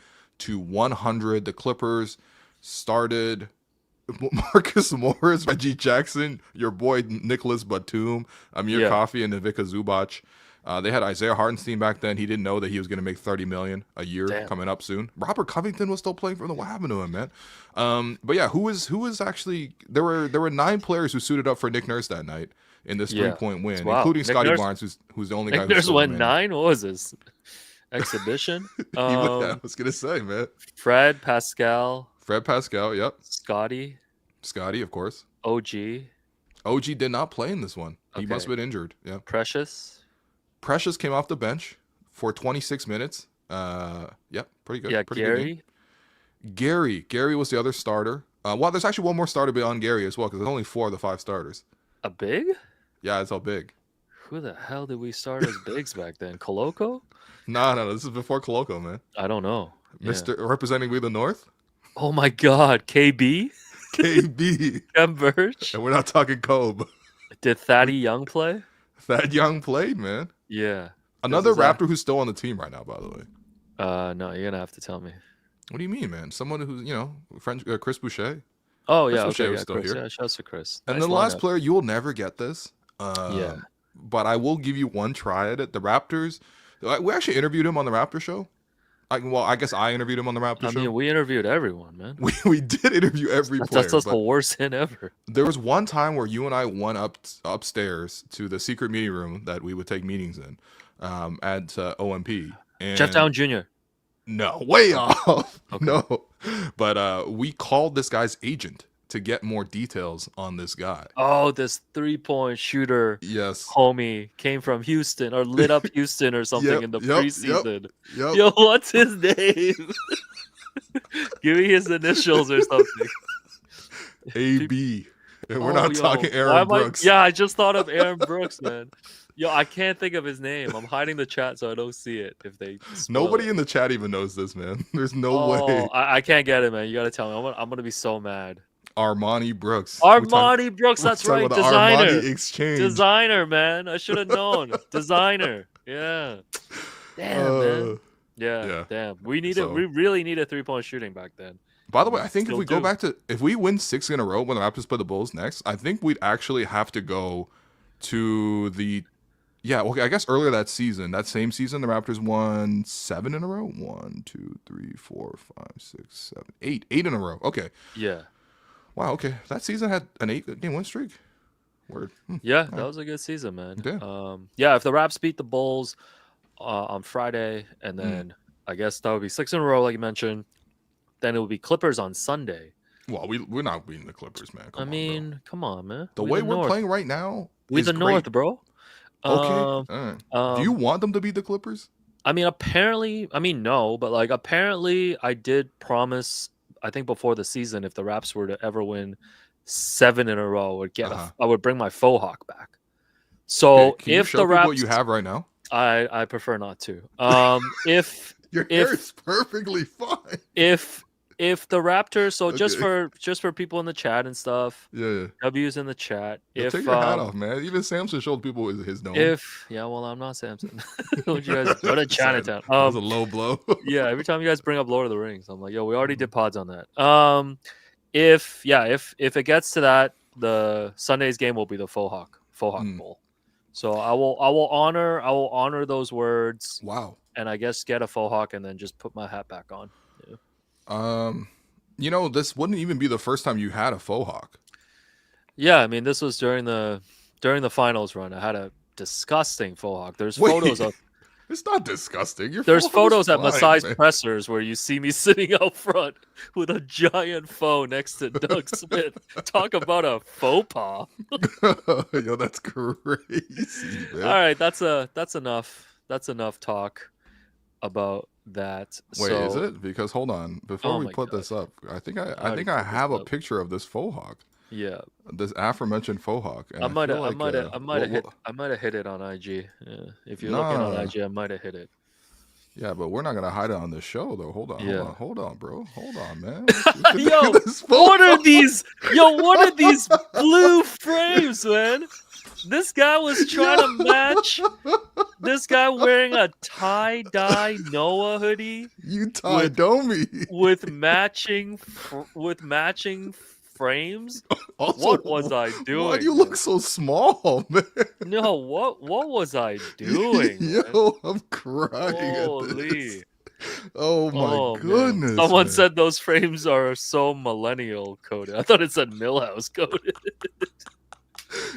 Speaker 1: The Clippers started Marcus Morris, Reggie Jackson, your boy Nicholas Batum, Amir
Speaker 4: Yeah.
Speaker 1: Coffey, and Ivica Zubac. They had Isaiah Hartenstein back then. He didn't know that he was going to make $30 million a year
Speaker 4: Damn.
Speaker 1: coming up soon. Robert Covington was still playing for them. What happened to him, man? But yeah, who was actually there were 9 players who suited up for Nick Nurse that night in this
Speaker 4: Yeah.
Speaker 1: 3-point win,
Speaker 4: Wow.
Speaker 1: including
Speaker 4: Nick
Speaker 1: Scottie
Speaker 4: Nurse-
Speaker 1: Barnes, who's the only guy
Speaker 4: Nick
Speaker 1: who
Speaker 4: Nurse
Speaker 1: still
Speaker 4: went
Speaker 1: remaining.
Speaker 4: 9. What was this exhibition?
Speaker 1: I was gonna say, man.
Speaker 4: Fred, Pascal,
Speaker 1: Fred Pascal, yep.
Speaker 4: Scottie,
Speaker 1: Scottie, of course.
Speaker 4: OG,
Speaker 1: OG did not play in this one. He
Speaker 4: Okay.
Speaker 1: must have been injured. Yeah.
Speaker 4: Precious.
Speaker 1: Precious came off the bench for 26 minutes. Yep, pretty good.
Speaker 4: Yeah,
Speaker 1: Pretty good
Speaker 4: Gary.
Speaker 1: game. Gary was the other starter. Well, there's actually one more starter beyond Gary as well, because there's only 4 of the 5 starters.
Speaker 4: A big?
Speaker 1: Yeah, it's all big.
Speaker 4: Who the hell did we start as bigs back then? Coloco?
Speaker 1: No, this is before Coloco, man.
Speaker 4: I don't know. Yeah.
Speaker 1: Mr. Representing We the North,
Speaker 4: Oh my God, KB,
Speaker 1: KB.
Speaker 4: Kem Birch.
Speaker 1: And we're not talking Kobe.
Speaker 4: Did Thaddy Young play?
Speaker 1: Thad Young played, man.
Speaker 4: Yeah.
Speaker 1: Another
Speaker 4: is,
Speaker 1: Raptor who's still on the team right now, by the way.
Speaker 4: No, you're gonna have to tell me.
Speaker 1: What do you mean, man? Someone who's, French, Chris Boucher.
Speaker 4: Oh
Speaker 1: Chris
Speaker 4: yeah,
Speaker 1: Boucher
Speaker 4: okay,
Speaker 1: was
Speaker 4: yeah,
Speaker 1: still
Speaker 4: Chris.
Speaker 1: here.
Speaker 4: Yeah, shouts to Chris.
Speaker 1: And
Speaker 4: Nice
Speaker 1: then the last
Speaker 4: lineup.
Speaker 1: player, you will never get this.
Speaker 4: Yeah.
Speaker 1: But I will give you one try at it. The Raptors, we actually interviewed him on the Raptor show. I guess I interviewed him on the Raptor
Speaker 4: I
Speaker 1: show.
Speaker 4: mean, we interviewed everyone, man.
Speaker 1: We did interview every player.
Speaker 4: That's just
Speaker 1: but
Speaker 4: the worst hit ever.
Speaker 1: there was one time where you and I went upstairs to the secret meeting room that we would take meetings in at OMP. And
Speaker 4: Jeff Down Jr.
Speaker 1: No, way off.
Speaker 4: Okay.
Speaker 1: No. But we called this guy's agent to get more details on this guy.
Speaker 4: Oh, this 3-point shooter
Speaker 1: Yes.
Speaker 4: homie came from Houston or lit up Houston or something
Speaker 1: Yep,
Speaker 4: in the
Speaker 1: yep,
Speaker 4: preseason.
Speaker 1: Yep.
Speaker 4: Yo, what's his name? Give me his initials or something.
Speaker 1: AB. And we're
Speaker 4: Oh,
Speaker 1: not
Speaker 4: yo,
Speaker 1: talking
Speaker 4: why
Speaker 1: Aaron
Speaker 4: am I-
Speaker 1: Brooks.
Speaker 4: Yeah, I just thought of Aaron Brooks, man. Yo, I can't think of his name. I'm hiding the chat so I don't see it if they spoil
Speaker 1: Nobody
Speaker 4: it.
Speaker 1: in the chat even knows this, man. There's no way.
Speaker 4: I can't get it, man. You gotta tell me. I'm gonna be so mad.
Speaker 1: Armani Brooks. We're
Speaker 4: Armani Brooks,
Speaker 1: we're
Speaker 4: that's
Speaker 1: talking
Speaker 4: right.
Speaker 1: about the
Speaker 4: Designer.
Speaker 1: Armani exchange.
Speaker 4: Designer, man. I should have known. Designer. Yeah. Damn, man. Yeah,
Speaker 1: yeah.
Speaker 4: damn. We
Speaker 1: So-
Speaker 4: really needed 3-point shooting back then.
Speaker 1: By the way, I think if
Speaker 4: Still
Speaker 1: we go
Speaker 4: do.
Speaker 1: back to if we win 6 in a row when the Raptors play the Bulls next, I think we'd actually have to go to the I guess earlier that same season, the Raptors won 7 in a row. 1, 2, 3, 4, 5, 6, 7, 8. 8 in a row. Okay.
Speaker 4: Yeah.
Speaker 1: Wow, okay. That season had an 8-game win streak. Word.
Speaker 4: Yeah, that was a good season, man.
Speaker 1: Yeah.
Speaker 4: Yeah, if the Raps beat the Bulls on Friday, and then I guess that would be 6 in a row, like you mentioned. Then it would be Clippers on Sunday.
Speaker 1: Well, we're not beating the Clippers, man. Come
Speaker 4: I
Speaker 1: on,
Speaker 4: mean,
Speaker 1: bro.
Speaker 4: come on, man.
Speaker 1: The
Speaker 4: We
Speaker 1: way
Speaker 4: the
Speaker 1: we're
Speaker 4: North.
Speaker 1: playing right now
Speaker 4: We
Speaker 1: is
Speaker 4: the
Speaker 1: great.
Speaker 4: North, bro.
Speaker 1: Okay. All right. Do you want them to beat the Clippers?
Speaker 4: I mean, apparently, no, but like apparently, I did promise. I think before the season, if the Raps were to ever win 7 in a row, I would bring my faux hawk back. So
Speaker 1: Okay, can you
Speaker 4: if
Speaker 1: show
Speaker 4: the
Speaker 1: people
Speaker 4: Raps,
Speaker 1: what you have right now?
Speaker 4: I prefer not to. If
Speaker 1: Your hair is perfectly fine.
Speaker 4: if the Raptors, so
Speaker 1: Okay.
Speaker 4: just for people in the chat and stuff,
Speaker 1: Yeah.
Speaker 4: W's in the chat.
Speaker 1: Yo, take your hat off, man. Even Samson showed people his dome.
Speaker 4: Well, I'm not Samson. Don't you guys go to Chinatown?
Speaker 1: That was a low blow.
Speaker 4: Yeah, every time you guys bring up Lord of the Rings, I'm like, yo, we already did pods on that. If it gets to that, the Sunday's game will be the faux hawk bowl. So I will honor those words.
Speaker 1: Wow.
Speaker 4: And I guess get a faux hawk and then just put my hat back on. Yeah.
Speaker 1: This wouldn't even be the first time you had a faux hawk.
Speaker 4: Yeah, I mean, this was during the finals run. I had a disgusting faux hawk. There's photos of.
Speaker 1: It's not disgusting.
Speaker 4: There's photos at Masai's pressers where you see me sitting out front with a giant faux next to Doug Smith. Talk about a faux pas.
Speaker 1: Yo, that's crazy, man.
Speaker 4: All right, that's enough. That's enough talk about that.
Speaker 1: Wait, is it? Because hold on, before we put this up, I think I have a picture of this faux hawk.
Speaker 4: Yeah,
Speaker 1: this aforementioned faux hawk.
Speaker 4: I might have hit it on IG. Yeah. If you're looking on IG, I might have hit it.
Speaker 1: Yeah, but we're not gonna hide it on this show though. Hold on, bro. Hold on, man.
Speaker 4: Yo, what are these? What are these blue frames, man? This guy was trying to match. This guy wearing a tie-dye Noah hoodie.
Speaker 1: You tie-dye me
Speaker 4: with matching frames. Also, what was I doing?
Speaker 1: Why do you look so small, man?
Speaker 4: No, what was I doing?
Speaker 1: Yo, I'm crying. Holy! Oh my goodness!
Speaker 4: Man. Someone said those frames are so millennial coded. I thought it said Millhouse coded.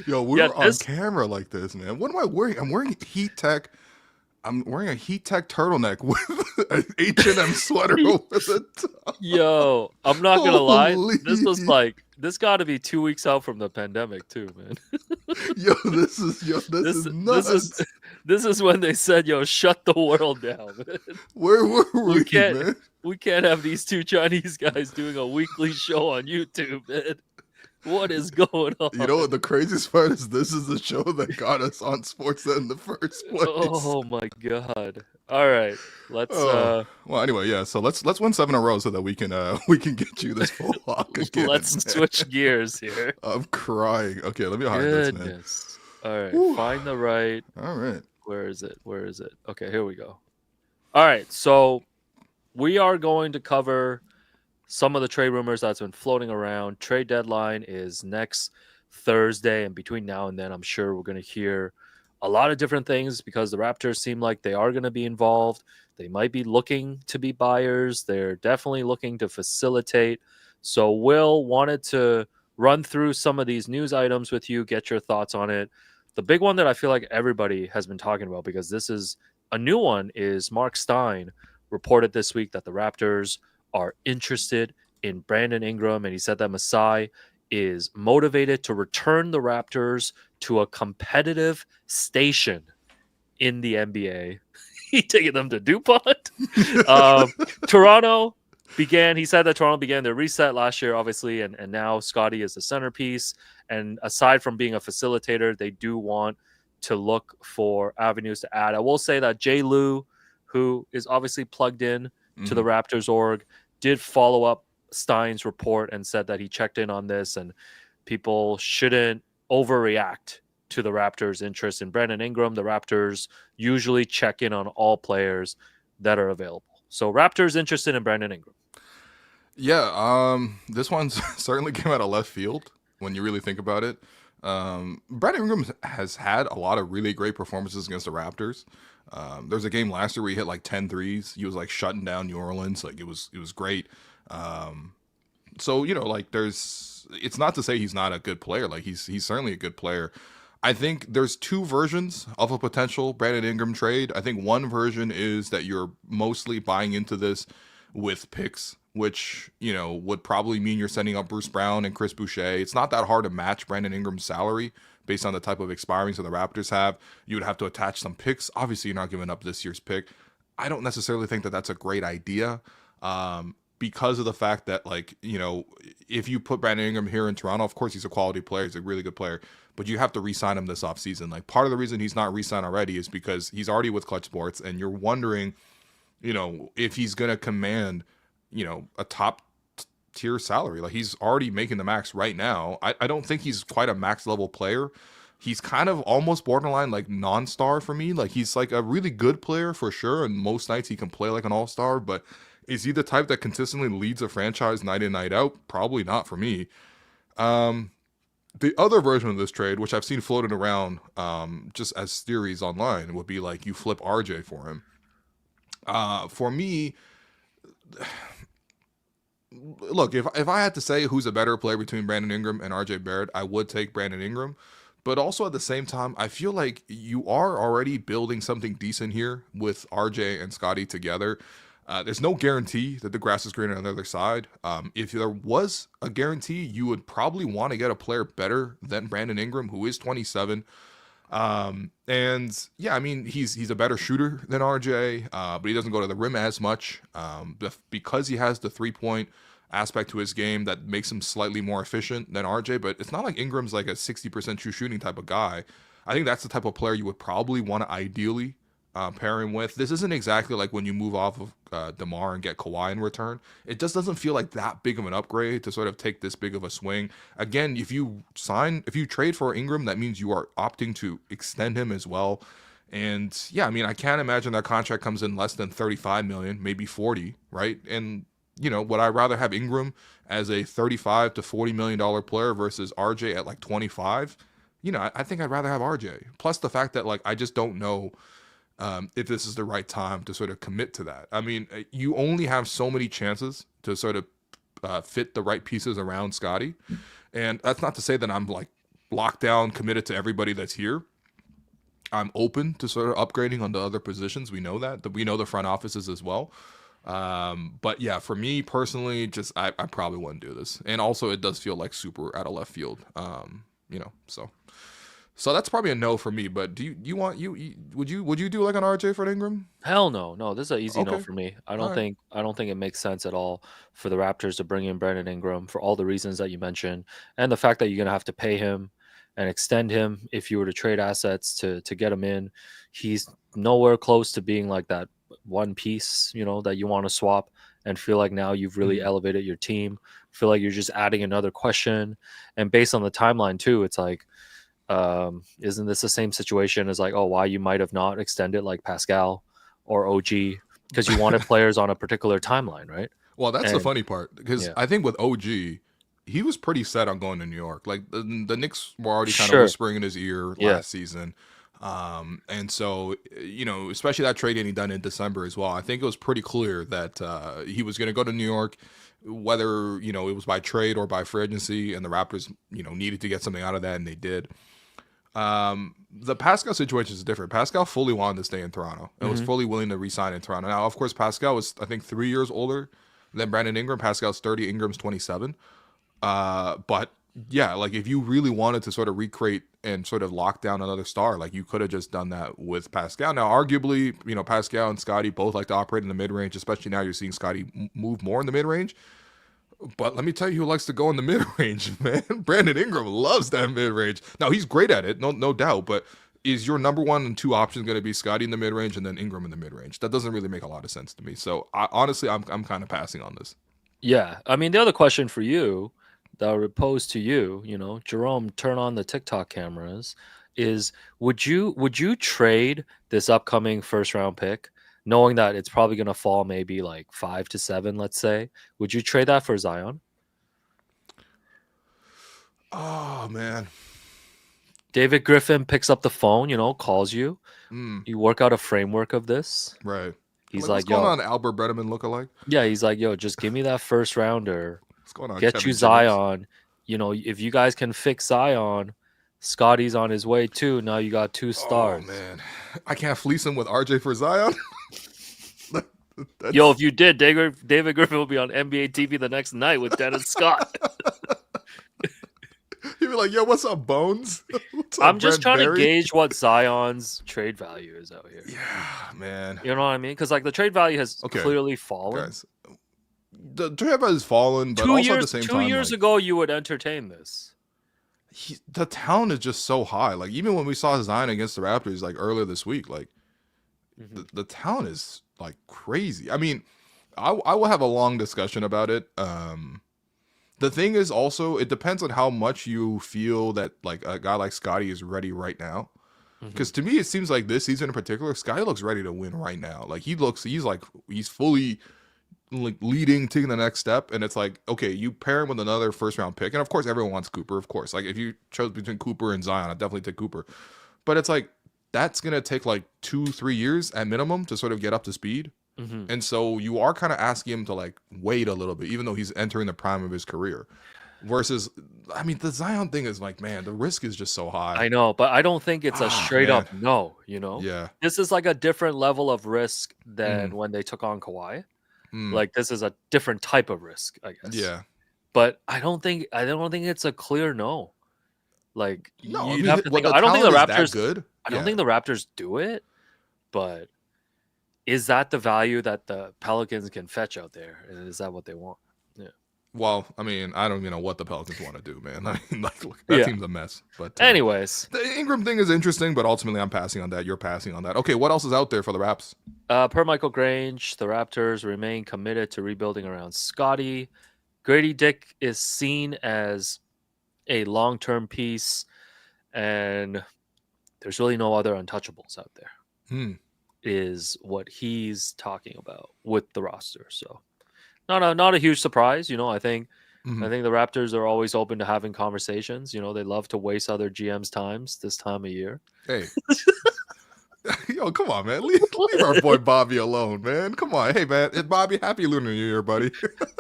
Speaker 1: Yo, we were on camera like this, man. What am I wearing? I'm wearing Heat Tech. I'm wearing a Heat Tech turtleneck with an H&M sweater over the top.
Speaker 4: Yo, I'm not gonna lie. This got to be 2 weeks out from the pandemic too, man.
Speaker 1: This is nuts.
Speaker 4: This is when they said, "Yo, shut the world down." Man.
Speaker 1: Where were we, man?
Speaker 4: We can't have these two Chinese guys doing a weekly show on YouTube, man. What is going on?
Speaker 1: You know what the craziest part is? This is the show that got us on Sportsnet in the first place.
Speaker 4: Oh my god! All right, let's.
Speaker 1: Well, anyway, yeah. So let's win 7 in a row so that we can get you this full lock again.
Speaker 4: Let's switch gears here.
Speaker 1: I'm crying. Okay, let me hide this, man.
Speaker 4: All right, find the right.
Speaker 1: All right.
Speaker 4: Where is it? Okay, here we go. All right, so we are going to cover some of the trade rumors that's been floating around. Trade deadline is next Thursday, and between now and then, I'm sure we're going to hear a lot of different things because the Raptors seem like they are going to be involved. They might be looking to be buyers. They're definitely looking to facilitate. So Will wanted to run through some of these news items with you, get your thoughts on it. The big one that I feel like everybody has been talking about, because this is a new one, is Mark Stein reported this week that the Raptors are interested in Brandon Ingram, and he said that Masai is motivated to return the Raptors to a competitive station in the NBA. He taking them to DuPont. Toronto he said that Toronto began their reset last year, obviously, and now Scottie is the centerpiece. And aside from being a facilitator, they do want to look for avenues to add. I will say that Jay Lou, who is obviously plugged in to the Raptors org, did follow up Stein's report and said that he checked in on this and people shouldn't overreact to the Raptors' interest in Brandon Ingram. The Raptors usually check in on all players that are available. So Raptors interested in Brandon Ingram.
Speaker 1: Yeah, this one certainly came out of left field when you really think about it. Brandon Ingram has had a lot of really great performances against the Raptors. There's a game last year where he hit like 10 threes. He was like shutting down New Orleans. Like it was great. So, it's not to say he's not a good player. Like he's certainly a good player. I think there's 2 versions of a potential Brandon Ingram trade. I think one version is that you're mostly buying into this with picks which, would probably mean you're sending up Bruce Brown and Chris Boucher. It's not that hard to match Brandon Ingram's salary based on the type of expirings that the Raptors have. You would have to attach some picks. Obviously, you're not giving up this year's pick. I don't necessarily think that that's a great idea, because of the fact that, if you put Brandon Ingram here in Toronto, of course he's a quality player. He's a really good player. But you have to re-sign him this offseason. Like, part of the reason he's not re-signed already is because he's already with Clutch Sports, and you're wondering, if he's going to command, a top tier salary. Like, he's already making the max right now. I don't think he's quite a max level player. He's kind of almost borderline like non-star for me. Like, he's like a really good player for sure, and most nights he can play like an all-star, but is he the type that consistently leads a franchise night in, night out? Probably not for me. The other version of this trade, which I've seen floated around just as theories online, would be like you flip RJ for him. For me, look, if I had to say who's a better player between Brandon Ingram and RJ Barrett, I would take Brandon Ingram. But also at the same time, I feel like you are already building something decent here with RJ and Scottie together. There's no guarantee that the grass is greener on the other side. If there was a guarantee, you would probably want to get a player better than Brandon Ingram, who is 27. And yeah, I mean, he's a better shooter than RJ, but he doesn't go to the rim as much. Because he has the 3-point aspect to his game that makes him slightly more efficient than RJ, but it's not like Ingram's like a 60% true shooting type of guy. I think that's the type of player you would probably want to ideally pair him with. This isn't exactly like when you move off of DeMar and get Kawhi in return. It just doesn't feel like that big of an upgrade to sort of take this big of a swing. Again, if you trade for Ingram, that means you are opting to extend him as well. And yeah, I mean, I can't imagine that contract comes in less than 35 million, maybe 40, right? And would I rather have Ingram as a 35 to 40 million dollar player versus RJ at like 25? I think I'd rather have RJ. Plus the fact that I just don't know if this is the right time to sort of commit to that. I mean, you only have so many chances to sort of fit the right pieces around Scottie. And that's not to say that I'm like locked down, committed to everybody that's here. I'm open to sort of upgrading on the other positions. We know that we know the front offices as well. But yeah, for me personally, just I probably wouldn't do this. And also it does feel like super out of left field. So that's probably a no for me. But would you do like an RJ for Ingram?
Speaker 4: Hell no. This is an easy no
Speaker 1: Okay.
Speaker 4: for me. I don't
Speaker 1: All right.
Speaker 4: think it makes sense at all for the Raptors to bring in Brandon Ingram for all the reasons that you mentioned, and the fact that you're gonna have to pay him and extend him if you were to trade assets to get him in. He's nowhere close to being like that one piece, that you want to swap and feel like now you've really elevated your team. Feel like you're just adding another question. And based on the timeline too, it's like, isn't this the same situation as like, oh, why you might have not extended like Pascal or OG because you wanted players on a particular timeline, right?
Speaker 1: Well, that's the funny part, because
Speaker 4: yeah.
Speaker 1: I think with OG, he was pretty set on going to New York. Like the Knicks were already kind
Speaker 4: Sure.
Speaker 1: of whispering in his ear
Speaker 4: Yeah.
Speaker 1: last season. And so, especially that trade getting done in December as well, I think it was pretty clear that he was going to go to New York, whether, it was by trade or by free agency, and the Raptors, needed to get something out of that, and they did. The Pascal situation is different. Pascal fully wanted to stay in Toronto and was fully willing to re-sign in Toronto. Now, of course, Pascal was, I think, 3 years older than Brandon Ingram. Pascal's 30, Ingram's 27. But yeah, like if you really wanted to sort of recreate and sort of lock down another star, like you could have just done that with Pascal. Now, arguably, Pascal and Scottie both like to operate in the mid-range, especially now you're seeing Scottie move more in the mid-range. But let me tell you who likes to go in the mid-range, man. Brandon Ingram loves that mid-range. Now, he's great at it, no doubt, but is your number 1 and 2 options going to be Scottie in the mid-range and then Ingram in the mid-range? That doesn't really make a lot of sense to me. So, honestly, I'm kind of passing on this.
Speaker 4: Yeah. I mean, the other question for you that I would pose to you, Jerome, turn on the TikTok cameras, is would you trade this upcoming first round pick, knowing that it's probably going to fall maybe like 5 to 7, let's say? Would you trade that for Zion?
Speaker 1: Oh, man.
Speaker 4: David Griffin picks up the phone, calls you. You work out a framework of this.
Speaker 1: Right.
Speaker 4: He's
Speaker 1: what's
Speaker 4: like,
Speaker 1: going
Speaker 4: yo,
Speaker 1: on, Albert Bredeman lookalike?
Speaker 4: yeah, he's like, yo, just give me that first rounder.
Speaker 1: What's going on,
Speaker 4: Get
Speaker 1: Kevin
Speaker 4: you
Speaker 1: James?
Speaker 4: Zion. If you guys can fix Zion, Scottie's on his way too. Now you got 2 stars.
Speaker 1: Oh, man. I can't fleece him with RJ for Zion?
Speaker 4: Yo, if you did, David Griffin will be on NBA TV the next night with Dennis Scott.
Speaker 1: He'd be like, "Yo, what's up, Bones? What's up,
Speaker 4: I'm just
Speaker 1: Brent
Speaker 4: trying
Speaker 1: Barry?"
Speaker 4: to gauge what Zion's trade value is out here.
Speaker 1: Yeah, man.
Speaker 4: You know what I mean? Because like the trade value has
Speaker 1: Okay.
Speaker 4: clearly fallen.
Speaker 1: Guys, the trade has fallen, but also at the same time,
Speaker 4: 2 years
Speaker 1: like,
Speaker 4: ago, you would entertain this.
Speaker 1: the talent is just so high. Like even when we saw Zion against the Raptors, like earlier this week, like the talent is like crazy. I mean, I will have a long discussion about it. The thing is also, it depends on how much you feel that like a guy like Scottie is ready right now. Because to me, it seems like this season in particular, Scottie looks ready to win right now. Like he's fully like leading, taking the next step, and it's like, okay, you pair him with another first round pick, and of course everyone wants Cooper. Of course, like if you chose between Cooper and Zion, I'd definitely take Cooper. But it's like that's gonna take like 2-3 years at minimum to sort of get up to speed. And so you are kind of asking him to like wait a little bit, even though he's entering the prime of his career. Versus, I mean, the Zion thing is like, man, the risk is just so high.
Speaker 4: I know, but I don't think it's a straight up no, you know?
Speaker 1: Yeah.
Speaker 4: This is like a different level of risk than when they took on Kawhi. Like this is a different type of risk, I guess.
Speaker 1: Yeah.
Speaker 4: But I don't think it's a clear no. Like
Speaker 1: No,
Speaker 4: you'd
Speaker 1: I
Speaker 4: have
Speaker 1: mean,
Speaker 4: to think. I don't think the
Speaker 1: talent is
Speaker 4: Raptors.
Speaker 1: that good.
Speaker 4: I don't think the Raptors do it, but is that the value that the Pelicans can fetch out there? And is that what they want? Yeah.
Speaker 1: Well, I mean, I don't even know what the Pelicans want to do, man. I mean, like, look, that team's a mess. But
Speaker 4: anyways,
Speaker 1: the Ingram thing is interesting, but ultimately, I'm passing on that. You're passing on that. Okay, what else is out there for the Raps?
Speaker 4: Per Michael Grange, the Raptors remain committed to rebuilding around Scottie. Grady Dick is seen as a long-term piece, and there's really no other untouchables out there. Is what he's talking about with the roster. So not a huge surprise. You know, I think the Raptors are always open to having conversations. You know, they love to waste other GMs' times this time of year.
Speaker 1: Hey. Yo, come on, man. Leave our boy Bobby alone, man. Come on. Hey, man. Bobby, happy Lunar New Year, buddy.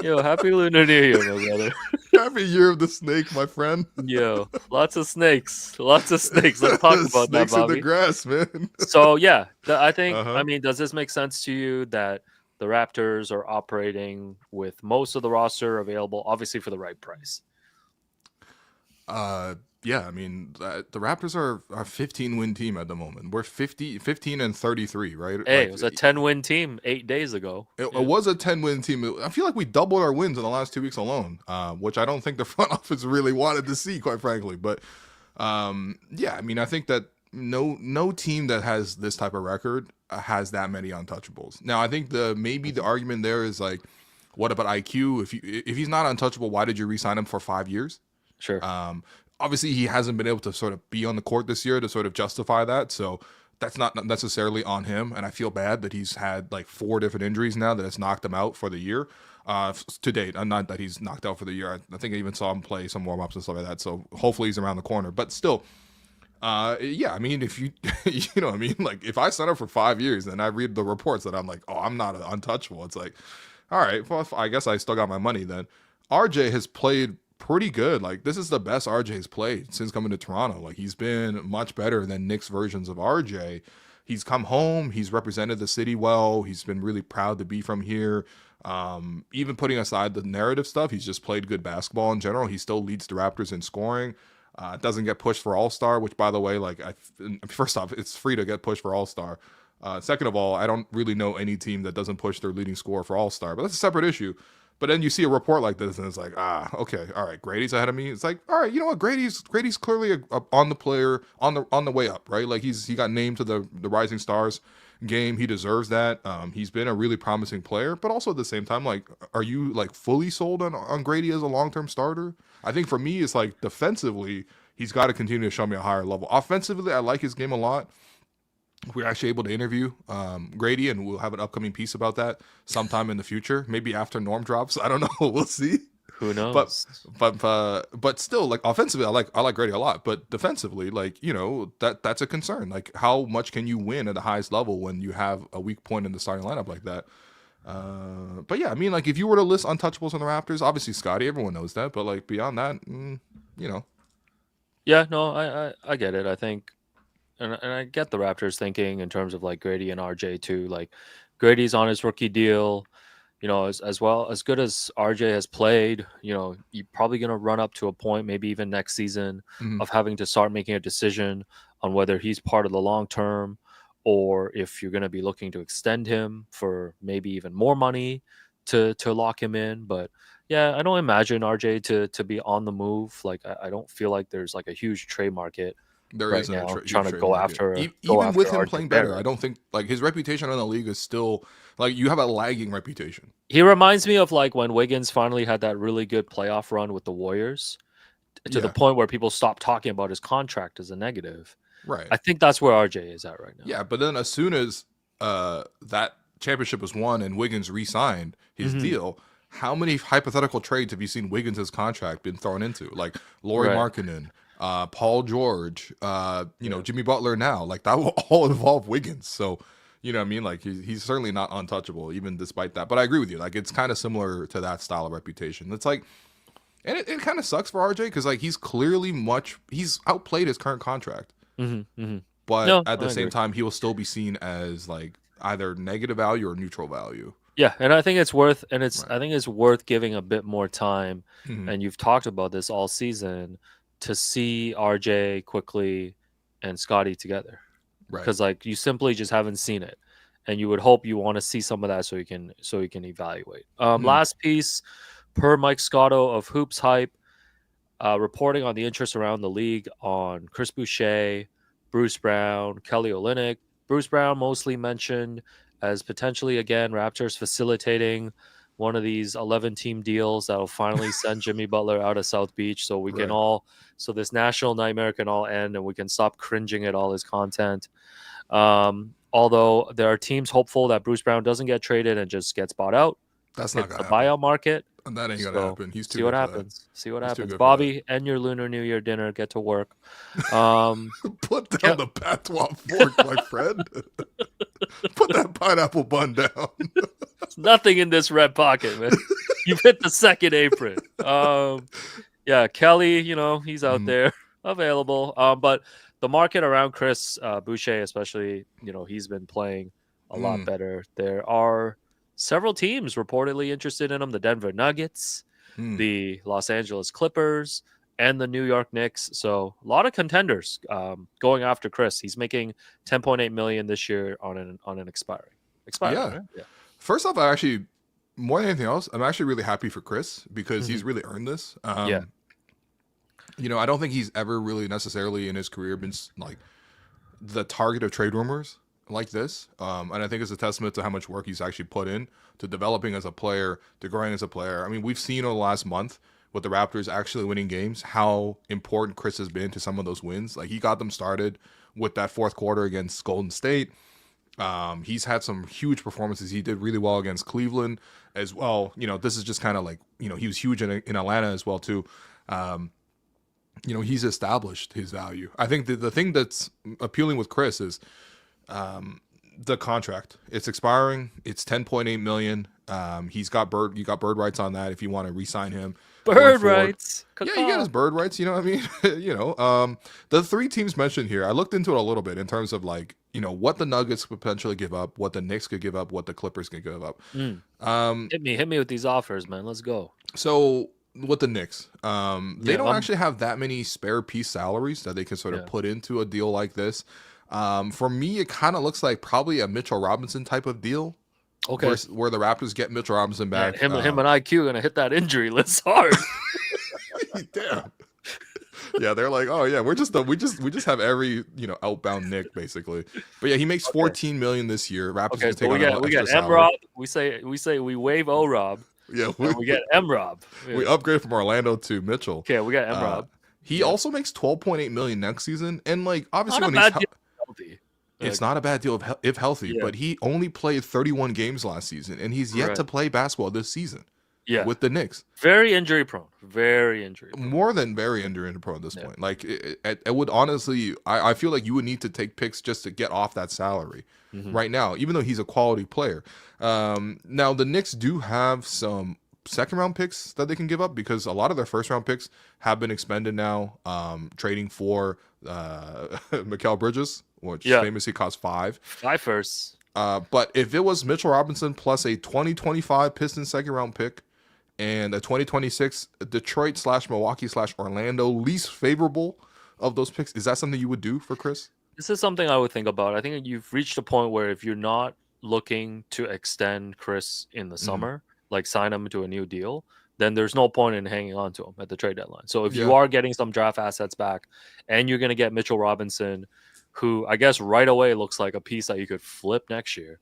Speaker 4: Yo, happy Lunar New Year, my brother.
Speaker 1: Happy Year of the Snake, my friend.
Speaker 4: Yo, lots of snakes. Lots of snakes. Let's talk about
Speaker 1: snakes
Speaker 4: that, Bobby.
Speaker 1: in the grass, man.
Speaker 4: So, yeah, I think, I mean, does this make sense to you that the Raptors are operating with most of the roster available, obviously for the right price?
Speaker 1: Yeah, I mean, the Raptors are a 15-win team at the moment. We're 15 and 33, right?
Speaker 4: Hey,
Speaker 1: like,
Speaker 4: it was a 10-win team 8 days ago.
Speaker 1: It was a 10-win team. I feel like we doubled our wins in the last 2 weeks alone, which I don't think the front office really wanted to see, quite frankly. But yeah, I mean, I think that no team that has this type of record has that many untouchables. Now, I think maybe the argument there is like, what about IQ? If he's not untouchable, why did you re-sign him for 5 years?
Speaker 4: Sure.
Speaker 1: Obviously, he hasn't been able to sort of be on the court this year to sort of justify that. So that's not necessarily on him. And I feel bad that he's had like 4 different injuries now that has knocked him out for the year to date. Not that he's knocked out for the year. I think I even saw him play some warm-ups and stuff like that. So hopefully he's around the corner. But still, yeah, I mean, if you know what I mean? Like if I sign up for 5 years and I read the reports that I'm like, oh, I'm not untouchable. It's like, all right, well, I guess I still got my money then. RJ has played pretty good. Like this is the best RJ's played since coming to Toronto. Like he's been much better than Knicks versions of RJ. He's come home. He's represented the city well. He's been really proud to be from here. Even putting aside the narrative stuff, he's just played good basketball in general. He still leads the Raptors in scoring. Doesn't get pushed for All-Star, which by the way, like first off, it's free to get pushed for All-Star. Second of all, I don't really know any team that doesn't push their leading scorer for All-Star, but that's a separate issue. But then you see a report like this, and it's like, okay, all right, Grady's ahead of me. It's like, all right, you know what, Grady's clearly on the way up, right? Like he got named to the Rising Stars game. He deserves that. He's been a really promising player, but also at the same time, like, are you like fully sold on Grady as a long-term starter? I think for me, it's like defensively, he's got to continue to show me a higher level. Offensively, I like his game a lot. We're actually able to interview Grady, and we'll have an upcoming piece about that sometime in the future, maybe after Norm drops. I don't know. We'll see.
Speaker 4: Who knows?
Speaker 1: But still, like offensively, I like Grady a lot. But defensively, like that's a concern. Like how much can you win at the highest level when you have a weak point in the starting lineup like that? But yeah, I mean, like if you were to list untouchables on the Raptors, obviously Scottie, everyone knows that. But like beyond that,
Speaker 4: Yeah, no, I get it. I think. And I get the Raptors thinking in terms of like Grady and RJ too. Like Grady's on his rookie deal. As well as good as RJ has played, you're probably going to run up to a point, maybe even next season,
Speaker 1: Mhm.
Speaker 4: of having to start making a decision on whether he's part of the long term, or if you're going to be looking to extend him for maybe even more money to lock him in. But yeah, I don't imagine RJ to be on the move. Like I don't feel like there's like a huge trade market
Speaker 1: There
Speaker 4: right
Speaker 1: isn't a
Speaker 4: now
Speaker 1: huge
Speaker 4: trying to
Speaker 1: trade
Speaker 4: go
Speaker 1: market.
Speaker 4: after
Speaker 1: Even with him
Speaker 4: RJ
Speaker 1: playing better, I
Speaker 4: Barrett.
Speaker 1: don't think like his reputation in the league is still like you have a lagging reputation.
Speaker 4: He reminds me of like when Wiggins finally had that really good playoff run with the Warriors, to the
Speaker 1: Yeah,
Speaker 4: point where people stopped talking about his contract as a negative.
Speaker 1: right.
Speaker 4: I think that's where RJ is at right now.
Speaker 1: Yeah, but then as soon as that championship was won and Wiggins re-signed his
Speaker 4: Mhm.
Speaker 1: deal, how many hypothetical trades have you seen Wiggins' contract been thrown into? Like Lauri
Speaker 4: Right.
Speaker 1: Markkanen, Paul George, Jimmy Butler now. Like that will all involve Wiggins. So, you know what I mean? Like he's certainly not untouchable, even despite that. But I agree with you. Like it's kind of similar to that style of reputation. It's like, and it kind of sucks for RJ because like he's clearly he's outplayed his current contract. But
Speaker 4: No,
Speaker 1: at the
Speaker 4: I
Speaker 1: same
Speaker 4: agree.
Speaker 1: time, he will still be seen as like either negative value or neutral value.
Speaker 4: Yeah, and I think it's worth
Speaker 1: Right.
Speaker 4: I think it's worth giving a bit more time.
Speaker 1: Mhm.
Speaker 4: And you've talked about this all season, to see RJ quickly and Scottie together,
Speaker 1: Right.
Speaker 4: because like you simply just haven't seen it, and you would hope you want to see some of that so you can evaluate. Last piece, per Mike Scotto of Hoops Hype, reporting on the interest around the league on Chris Boucher, Bruce Brown, Kelly Olynyk. Bruce Brown mostly mentioned as potentially, again, Raptors facilitating one of these 11-team deals that will finally send Jimmy Butler out of South Beach, so we can
Speaker 1: Right.
Speaker 4: so this national nightmare can all end and we can stop cringing at all his content. Although there are teams hopeful that Bruce Brown doesn't get traded and just gets bought out,
Speaker 1: That's not
Speaker 4: hits
Speaker 1: gonna
Speaker 4: the
Speaker 1: happen.
Speaker 4: buyout market.
Speaker 1: That ain't gonna
Speaker 4: So
Speaker 1: happen. He's too
Speaker 4: see what
Speaker 1: good for that.
Speaker 4: happens. See what
Speaker 1: He's too
Speaker 4: happens.
Speaker 1: good for that.
Speaker 4: Bobby, end your Lunar New Year dinner. Get to work. Um,
Speaker 1: Put down the patois fork, my friend. Put that pineapple bun down.
Speaker 4: There's nothing in this red pocket, man. You've hit the second apron. Yeah, Kelly, he's out there available. But the market around Chris Boucher, especially, he's been playing a lot better. There are several teams reportedly interested in him: the Denver Nuggets, the Los Angeles Clippers, and the New York Knicks. So a lot of contenders going after Chris. He's making $10.8 million this year on an expiring.
Speaker 1: Yeah.
Speaker 4: Right? Yeah.
Speaker 1: First off, I actually, more than anything else, I'm actually really happy for Chris because he's really earned this.
Speaker 4: Yeah.
Speaker 1: I don't think he's ever really necessarily in his career been like the target of trade rumors like this. And I think it's a testament to how much work he's actually put in to developing as a player, to growing as a player. I mean, we've seen over the last month with the Raptors actually winning games, how important Chris has been to some of those wins. Like he got them started with that fourth quarter against Golden State. He's had some huge performances. He did really well against Cleveland as well. This is just kind of like, he was huge in Atlanta as well too. He's established his value. I think the thing that's appealing with Chris is the contract. It's expiring. It's $10.8 million. You got bird rights on that if you want to re-sign him.
Speaker 4: Bird rights.
Speaker 1: Yeah, you get his bird rights. You know what I mean? The three teams mentioned here, I looked into it a little bit in terms of like, what the Nuggets could potentially give up, what the Knicks could give up, what the Clippers could give up.
Speaker 4: Hit me with these offers, man. Let's go.
Speaker 1: So with the Knicks, they don't
Speaker 4: I'm-
Speaker 1: actually have that many spare piece salaries that they can sort of put into a deal like this. For me, it kind of looks like probably a Mitchell Robinson type of deal.
Speaker 4: Okay.
Speaker 1: Where the Raptors get Mitchell Robinson
Speaker 4: Man,
Speaker 1: back.
Speaker 4: him and IQ gonna hit that injury list hard.
Speaker 1: Damn. Yeah, they're like, oh yeah, we just have every outbound Nick basically. But yeah, he makes $14 million this year. Raptors
Speaker 4: Okay,
Speaker 1: can take
Speaker 4: so
Speaker 1: on
Speaker 4: we got
Speaker 1: extra
Speaker 4: M
Speaker 1: salary.
Speaker 4: Rob. We say we waive O Rob.
Speaker 1: Yeah,
Speaker 4: And we get M Rob.
Speaker 1: we upgrade from Orlando to Mitchell.
Speaker 4: Okay, we got M Rob.
Speaker 1: He also makes $12.8 million next season, and like obviously
Speaker 4: Not a
Speaker 1: when he's
Speaker 4: bad deal. Healthy.
Speaker 1: it's not a bad deal if healthy.
Speaker 4: Yeah.
Speaker 1: But he only played 31 games last season, and he's yet
Speaker 4: Right.
Speaker 1: to play basketball this season.
Speaker 4: Yeah.
Speaker 1: With the Knicks.
Speaker 4: Very injury prone. Very injury prone.
Speaker 1: More than very injury prone at this point. Like it would honestly, I feel like you would need to take picks just to get off that salary right now, even though he's a quality player. Now the Knicks do have some second round picks that they can give up because a lot of their first round picks have been expended now, trading for Mikal Bridges, which famously cost 5.
Speaker 4: 5 firsts.
Speaker 1: But if it was Mitchell Robinson plus a 2025 Pistons second round pick and a 2026 Detroit / Milwaukee / Orlando, least favorable of those picks, is that something you would do for Chris?
Speaker 4: This is something I would think about. I think you've reached a point where if you're not looking to extend Chris in the summer, like sign him to a new deal, then there's no point in hanging on to him at the trade deadline. So if you are getting some draft assets back and you're going to get Mitchell Robinson, who I guess right away looks like a piece that you could flip next year.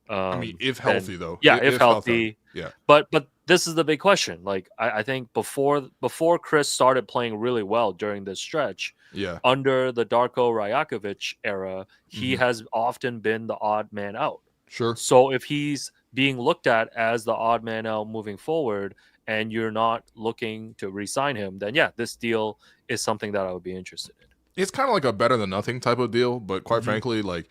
Speaker 1: I mean, if healthy, though.
Speaker 4: Yeah, if healthy.
Speaker 1: Yeah.
Speaker 4: But this is the big question. Like, I think before Chris started playing really well during this stretch, under the Darko Rajakovic era, he has often been the odd man out.
Speaker 1: Sure.
Speaker 4: So if he's being looked at as the odd man out moving forward and you're not looking to re-sign him, then this deal is something that I would be interested in.
Speaker 1: It's kind of like a better than nothing type of deal, but quite frankly, like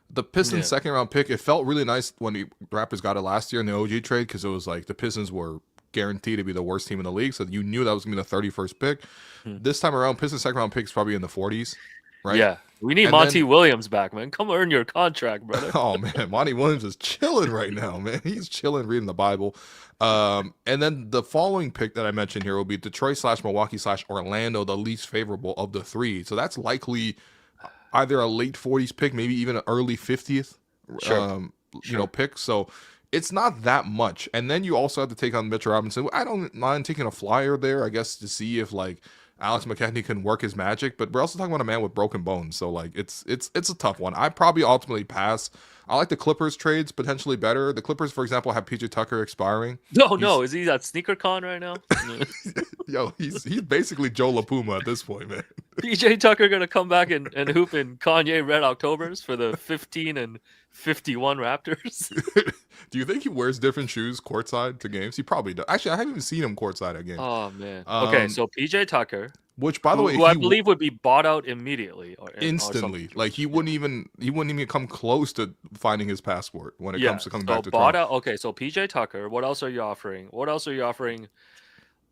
Speaker 1: the Pistons second round pick, it felt really nice when the Raptors got it last year in the OG trade because it was like the Pistons were guaranteed to be the worst team in the league, so you knew that was going to be the 31st pick. This time around, Pistons second round pick is probably in the 40s, right?
Speaker 4: Yeah, we need Monty Williams back, man. Come earn your contract, brother.
Speaker 1: Oh man, Monty Williams is chilling right now, man. He's chilling, reading the Bible. And then the following pick that I mentioned here will be Detroit / Milwaukee / Orlando, the least favorable of the three. So that's likely either a late 40s pick, maybe even an early 50th, pick. So it's not that much. And then you also have to take on Mitchell Robinson. I don't mind taking a flyer there, I guess, to see if like Alex McKechnie can work his magic. But we're also talking about a man with broken bones. So like it's a tough one. I probably ultimately pass. I like the Clippers trades potentially better. The Clippers, for example, have PJ Tucker expiring.
Speaker 4: No, is he at SneakerCon right now?
Speaker 1: Yo, he's basically Joe LaPuma at this point, man.
Speaker 4: PJ Tucker gonna come back and hoop in Kanye Red Octobers for the 15 and 51 Raptors.
Speaker 1: Do you think he wears different shoes courtside to games? He probably does. Actually, I haven't even seen him courtside at games.
Speaker 4: Oh man. Okay, so PJ Tucker,
Speaker 1: which by the way,
Speaker 4: who I believe would be bought out immediately or
Speaker 1: instantly. Like he wouldn't even come close to finding his passport when it comes to coming back to
Speaker 4: bought
Speaker 1: Toronto.
Speaker 4: out. Okay, so PJ Tucker. What else are you offering?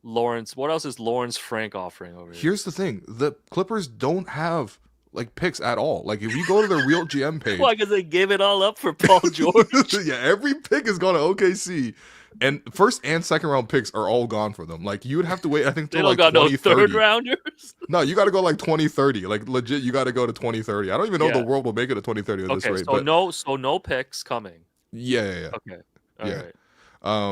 Speaker 4: Lawrence? What else is Lawrence Frank offering over here?
Speaker 1: Here's the thing: the Clippers don't have like picks at all. Like if you go to the real GM page,
Speaker 4: why? Because they gave it all up for Paul George.
Speaker 1: Yeah, every pick is going to OKC, and first and second round picks are all gone for them. Like you would have to wait. I think
Speaker 4: they
Speaker 1: till
Speaker 4: don't
Speaker 1: like
Speaker 4: got no third rounders.
Speaker 1: No, you got to go like 2030. Like legit, you got to go to 2030. I don't even know if the world will make it to 2030 at this rate.
Speaker 4: So no picks coming.
Speaker 1: Yeah.
Speaker 4: Okay. All right.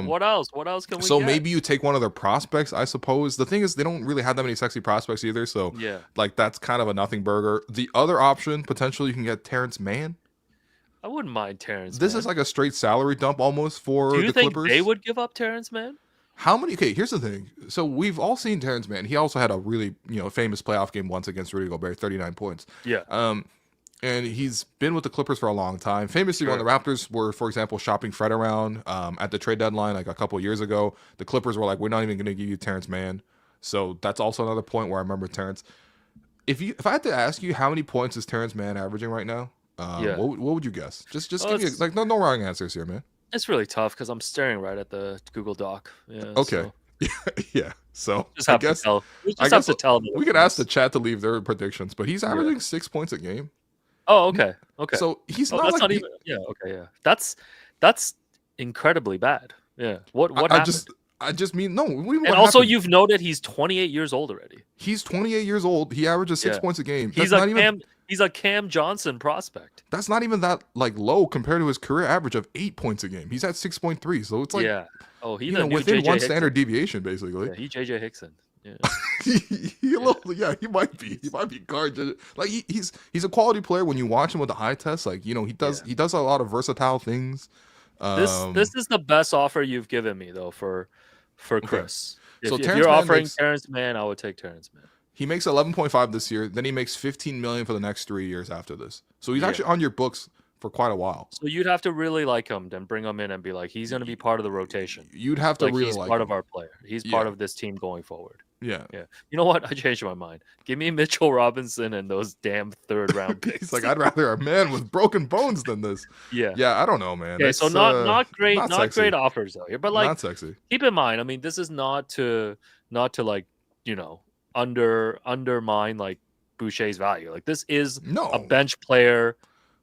Speaker 4: What else? What else can we
Speaker 1: So
Speaker 4: get?
Speaker 1: maybe you take one of their prospects, I suppose. The thing is, they don't really have that many sexy prospects either. So like that's kind of a nothing burger. The other option, potentially, you can get Terrence Mann.
Speaker 4: I wouldn't mind Terrence.
Speaker 1: This is like a straight salary dump almost for the Clippers.
Speaker 4: Do you think they would give up Terrence Mann?
Speaker 1: How many? Okay, here's the thing. So we've all seen Terrence Mann. He also had a really famous playoff game once against Rudy Gobert, 39 points.
Speaker 4: Yeah.
Speaker 1: And he's been with the Clippers for a long time. Famously, when the Raptors were, for example, shopping Fred around at the trade deadline like a couple of years ago, the Clippers were like, we're not even going to give you Terrence Mann. So that's also another point where I remember Terrence. If I had to ask you how many points is Terrence Mann averaging right now, what would you guess? Just give me like no wrong answers here, man.
Speaker 4: It's really tough because I'm staring right at the Google Doc. Yeah.
Speaker 1: Okay.
Speaker 4: So.
Speaker 1: Yeah. So
Speaker 4: just have to tell. We just have to tell them.
Speaker 1: We could ask the chat to leave their predictions, but he's averaging 6 points a game.
Speaker 4: Oh, okay. Okay.
Speaker 1: So he's
Speaker 4: not. That's like, not even. Yeah. Okay. Yeah. That's incredibly bad. Yeah. What happened?
Speaker 1: I just mean no.
Speaker 4: And also, happened? You've noted he's 28 years old already.
Speaker 1: He's 28 years old. He averages 6 points a game.
Speaker 4: He's a Cam Johnson prospect.
Speaker 1: That's not even that like low compared to his career average of 8 points a game. He's at 6.3. So it's like
Speaker 4: he's
Speaker 1: within
Speaker 4: JJ
Speaker 1: one
Speaker 4: Hickson.
Speaker 1: Standard deviation basically.
Speaker 4: Yeah, he's JJ Hickson. Yeah.
Speaker 1: He might be. He might be guard. Like he's a quality player when you watch him with the eye test. Like he does a lot of versatile things.
Speaker 4: This is the best offer you've given me though for Chris.
Speaker 1: So
Speaker 4: if you're offering Terrence Mann, I would take Terrence Mann.
Speaker 1: He makes 11.5 this year. Then he makes 15 million for the next 3 years after this. So he's actually on your books for quite a while.
Speaker 4: So you'd have to really like him, then bring him in and be like, he's going to be part of the rotation.
Speaker 1: You'd have to really
Speaker 4: he's
Speaker 1: like
Speaker 4: part
Speaker 1: him.
Speaker 4: of our player. He's part of this team going forward.
Speaker 1: Yeah.
Speaker 4: You know what? I changed my mind. Give me Mitchell Robinson and those damn third round picks.
Speaker 1: He's like, I'd rather a man with broken bones than this.
Speaker 4: Yeah.
Speaker 1: Yeah, I don't know, man.
Speaker 4: Okay, so not great offers though here, but like
Speaker 1: not sexy.
Speaker 4: Keep in mind, I mean, this is not to like undermine like Boucher's value. Like this is a bench player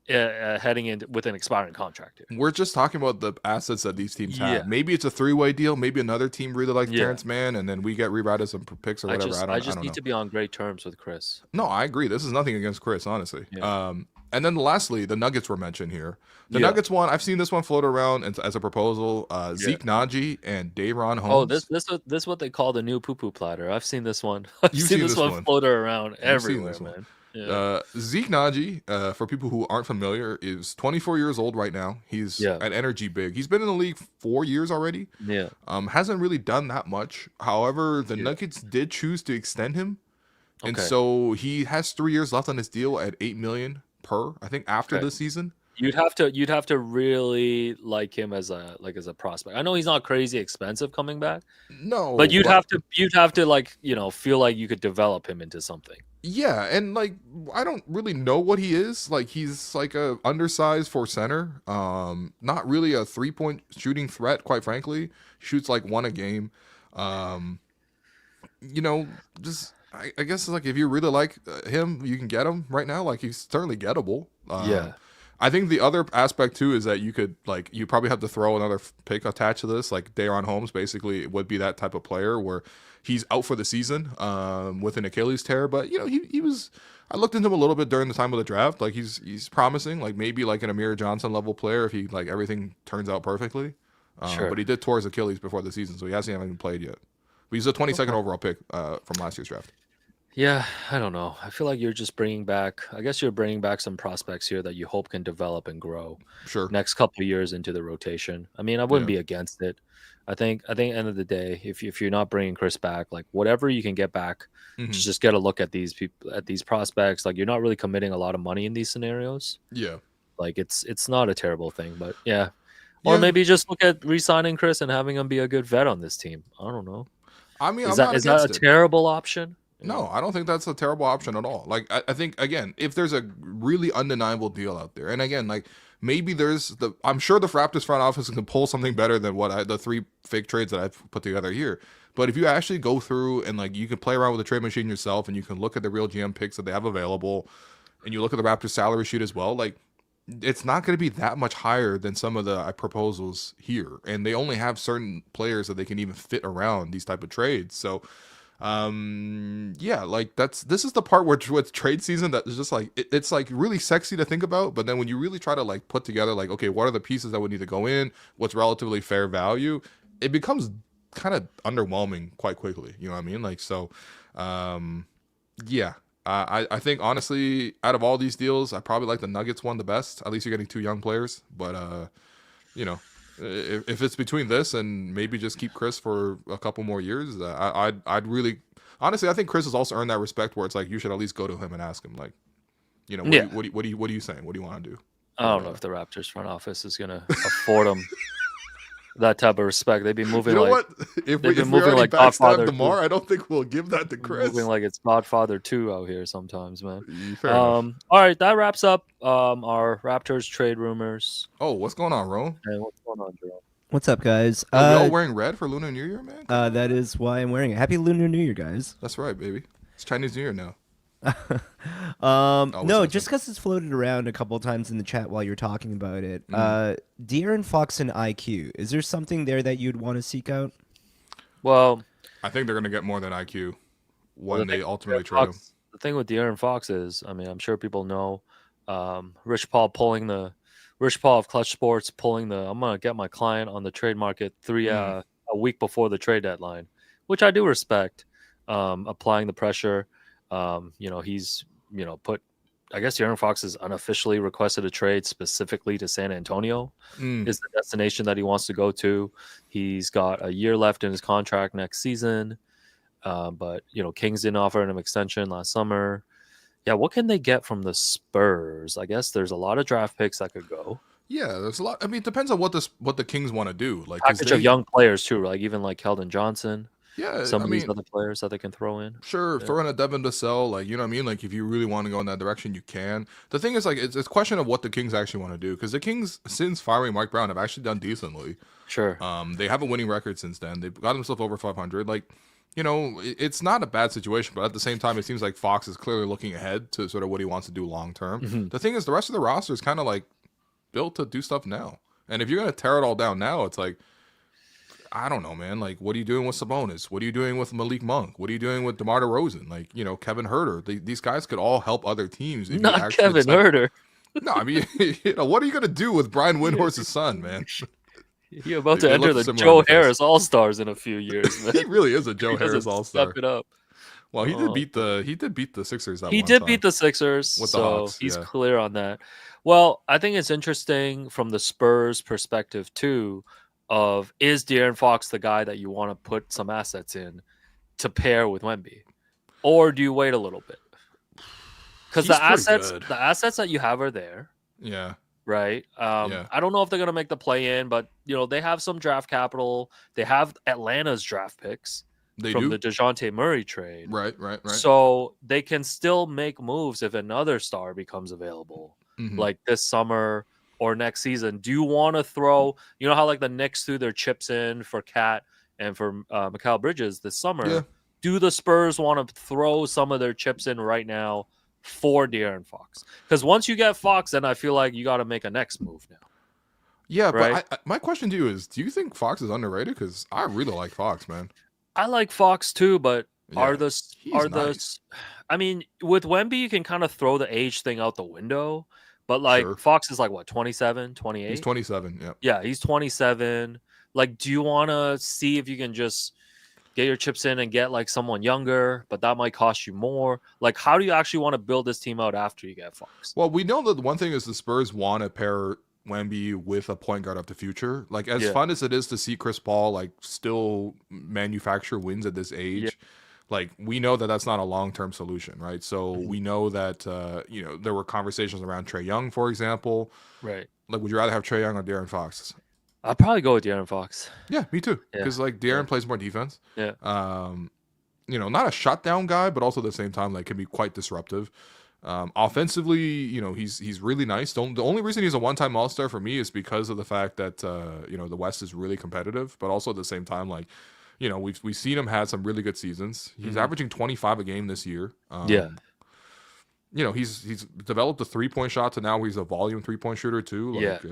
Speaker 4: heading in with an expiring contract here.
Speaker 1: We're just talking about the assets that these teams
Speaker 4: Yeah.
Speaker 1: have. Maybe it's a 3-way deal. Maybe another team really likes
Speaker 4: Yeah.
Speaker 1: Terrence Mann, and then we get rerouted some picks or whatever.
Speaker 4: I just
Speaker 1: don't
Speaker 4: need
Speaker 1: know.
Speaker 4: to be on great terms with Chris.
Speaker 1: No, I agree. This is nothing against Chris, honestly.
Speaker 4: Yeah.
Speaker 1: And then lastly, the Nuggets were mentioned here. The
Speaker 4: Yeah.
Speaker 1: Nuggets one, I've seen this one float around as a proposal. Zeke Naji and Davion Holmes.
Speaker 4: Oh, this is what they call the new poo-poo platter. I've seen this one. I've
Speaker 1: You've
Speaker 4: seen
Speaker 1: seen
Speaker 4: this
Speaker 1: this
Speaker 4: one
Speaker 1: one.
Speaker 4: floater around
Speaker 1: seen
Speaker 4: everywhere,
Speaker 1: this one.
Speaker 4: man. Yeah.
Speaker 1: Zeke Naji, for people who aren't familiar, is 24 years old right now. He's an energy big. He's been in the league 4 years already.
Speaker 4: Yeah.
Speaker 1: Hasn't really done that much. However, the Nuggets did choose to extend him, and
Speaker 4: Okay.
Speaker 1: so he has 3 years left on his deal at $8 million per. I think after this season.
Speaker 4: You'd have to really like him as a prospect. I know he's not crazy expensive coming back,
Speaker 1: No,
Speaker 4: but you'd have to like, feel like you could develop him into something.
Speaker 1: Yeah, and like I don't really know what he is. Like he's like a undersized for center. Not really a 3-point shooting threat, quite frankly. Shoots like 1 a game. Just I guess like if you really like him, you can get him right now. Like he's certainly gettable.
Speaker 4: Yeah.
Speaker 1: I think the other aspect too is that you could like you probably have to throw another pick attached to this. Like Davion Holmes basically would be that type of player where he's out for the season with an Achilles tear. But he was. I looked into him a little bit during the time of the draft. Like he's promising. Like maybe like an Amir Johnson level player if he like everything turns out perfectly.
Speaker 4: Sure.
Speaker 1: But he did tore his Achilles before the season, so he hasn't even played yet. But he's a 22nd overall pick from last year's draft.
Speaker 4: Yeah, I don't know. I feel like you're just bringing back. I guess you're bringing back some prospects here that you hope can develop and grow.
Speaker 1: Sure.
Speaker 4: Next couple of years into the rotation. I mean, I wouldn't be against it. I think end of the day, if you're not bringing Chris back, like whatever you can get back, just get a look at these people, at these prospects. Like you're not really committing a lot of money in these scenarios.
Speaker 1: Yeah.
Speaker 4: Like it's not a terrible thing, but yeah. Or maybe just look at re-signing Chris and having him be a good vet on this team. I don't know.
Speaker 1: I mean,
Speaker 4: is that a terrible option?
Speaker 1: No, I don't think that's a terrible option at all. Like, I think, again, if there's a really undeniable deal out there, and again, like, maybe I'm sure the Raptors front office can pull something better than the 3 fake trades that I've put together here. But if you actually go through and, like, you can play around with the trade machine yourself and you can look at the real GM picks that they have available and you look at the Raptors salary sheet as well, like, it's not going to be that much higher than some of the proposals here. And they only have certain players that they can even fit around these type of trades. So, like this is the part where with trade season that is just like it's like really sexy to think about, but then when you really try to like put together like, okay, what are the pieces that would need to go in, what's relatively fair value, it becomes kind of underwhelming quite quickly. You know what I mean? Like, so I think honestly out of all these deals I probably like the Nuggets one the best. At least you're getting 2 young players, but if it's between this and maybe just keep Chris for a couple more years, I'd really honestly I think Chris has also earned that respect where it's like you should at least go to him and ask him like, what are you saying? What do you want to do?
Speaker 4: I don't know if the Raptors front office is gonna afford him that type of respect. They'd be moving
Speaker 1: if we already backstab DeMar, I don't think we'll give that to Chris.
Speaker 4: Moving like it's Godfather 2 out here sometimes, man.
Speaker 1: Fair enough.
Speaker 4: All right, that wraps up our Raptors trade rumors.
Speaker 1: Oh, what's going on, Ron?
Speaker 4: Hey, what's going on, Jerome?
Speaker 3: What's up, guys?
Speaker 1: Are we all wearing red for Lunar New Year, man?
Speaker 3: That is why I'm wearing it. Happy Lunar New Year, guys.
Speaker 1: That's right, baby. It's Chinese New Year now.
Speaker 3: No, just because it's floated around a couple of times in the chat while you're talking about it. De'Aaron Fox and IQ. Is there something there that you'd want to seek out?
Speaker 4: Well,
Speaker 1: I think they're going to get more than IQ when they ultimately trade him.
Speaker 4: The thing with De'Aaron Fox is, I mean, I'm sure people know Rich Paul of Clutch Sports pulling I'm going to get my client on the trade market a week before the trade deadline, which I do respect. Applying the pressure. He's put. I guess De'Aaron Fox has unofficially requested a trade specifically to San Antonio. Is the destination that he wants to go to. He's got a year left in his contract next season, but Kings didn't offer him an extension last summer. Yeah, what can they get from the Spurs? I guess there's a lot of draft picks that could go.
Speaker 1: Yeah, there's a lot. I mean, it depends on what the Kings want to do. Like
Speaker 4: package of young players too, like even like Keldon Johnson.
Speaker 1: Yeah,
Speaker 4: some of these other players that they can throw in.
Speaker 1: Sure, throw in a Devin Vassell, like, you know what I mean? Like, if you really want to go in that direction, you can. The thing is, like, it's a question of what the Kings actually want to do. Because the Kings, since firing Mike Brown, have actually done decently.
Speaker 4: Sure.
Speaker 1: They have a winning record since then. They've got themselves over 500. Like, it's not a bad situation, but at the same time, it seems like Fox is clearly looking ahead to sort of what he wants to do long term.
Speaker 4: Mhm.
Speaker 1: The thing is, the rest of the roster is kind of like built to do stuff now. And if you're going to tear it all down now, it's like, I don't know, man. Like, what are you doing with Sabonis? What are you doing with Malik Monk? What are you doing with DeMar DeRozan? Like, Kevin Herter. These guys could all help other teams. If you
Speaker 4: Not
Speaker 1: actually
Speaker 4: Kevin Herter.
Speaker 1: No, I mean, what are you going to do with Brian Windhorst's son, man?
Speaker 4: You're about
Speaker 1: They
Speaker 4: to enter
Speaker 1: look
Speaker 4: the
Speaker 1: similar
Speaker 4: Joe
Speaker 1: in the face.
Speaker 4: Harris All Stars in a few years, man.
Speaker 1: He really is a Joe
Speaker 4: He
Speaker 1: Harris
Speaker 4: doesn't
Speaker 1: all-star.
Speaker 4: Step it up.
Speaker 1: Well, he
Speaker 4: Oh.
Speaker 1: did beat the Sixers that
Speaker 4: He
Speaker 1: one
Speaker 4: did
Speaker 1: time.
Speaker 4: beat the Sixers,
Speaker 1: With the
Speaker 4: so
Speaker 1: Hawks,
Speaker 4: he's
Speaker 1: yeah.
Speaker 4: clear on that. Well, I think it's interesting from the Spurs perspective too. Of is De'Aaron Fox the guy that you want to put some assets in to pair with Wemby, or do you wait a little bit? Because
Speaker 1: He's
Speaker 4: the
Speaker 1: pretty good.
Speaker 4: assets that you have are there,
Speaker 1: Yeah.
Speaker 4: right?
Speaker 1: Yeah.
Speaker 4: I don't know if they're gonna make the play in, but they have some draft capital. They have Atlanta's draft picks
Speaker 1: They
Speaker 4: from
Speaker 1: do.
Speaker 4: the DeJounte Murray trade.
Speaker 1: Right.
Speaker 4: So they can still make moves if another star becomes available,
Speaker 1: Mhm.
Speaker 4: like this summer or next season. Do you want to throw, how like the Knicks threw their chips in for Cat and for Mikal Bridges this summer?
Speaker 1: Yeah.
Speaker 4: Do the Spurs want to throw some of their chips in right now for De'Aaron Fox? Because once you get Fox, then I feel like you got to make a next move now.
Speaker 1: Yeah,
Speaker 4: Right?
Speaker 1: but my question to you is, do you think Fox is underrated? Because I really like Fox, man.
Speaker 4: I like Fox too, but
Speaker 1: Yeah,
Speaker 4: nice. I mean, with Wemby, you can kind of throw the age thing out the window, but like
Speaker 1: Sure.
Speaker 4: Fox is like what, 27, 28?
Speaker 1: He's 27. Yeah.
Speaker 4: Yeah, he's 27. Like, do you want to see if you can just get your chips in and get like someone younger, but that might cost you more? Like, how do you actually want to build this team out after you get Fox?
Speaker 1: Well, we know that the one thing is the Spurs want to pair Wemby with a point guard of the future. Like, as
Speaker 4: Yeah.
Speaker 1: fun as it is to see Chris Paul like still manufacture wins at this age, like we know that that's not a long-term solution, right? So we know that there were conversations around Trae Young, for example.
Speaker 4: Right.
Speaker 1: Like, would you rather have Trae Young or De'Aaron Fox?
Speaker 4: I'd probably go with De'Aaron Fox.
Speaker 1: Yeah, me too.
Speaker 4: Yeah.
Speaker 1: Because like De'Aaron
Speaker 4: Yeah.
Speaker 1: plays more defense.
Speaker 4: Yeah.
Speaker 1: Not a shutdown guy, but also at the same time like can be quite disruptive. Offensively, he's really nice. The only reason he's a one-time All-Star for me is because of the fact that the West is really competitive, but also at the same time like we've seen him had some really good seasons. He's averaging 25 a game this year.
Speaker 4: Yeah.
Speaker 1: He's developed a 3-point shot to now he's a volume 3-point shooter too. Like,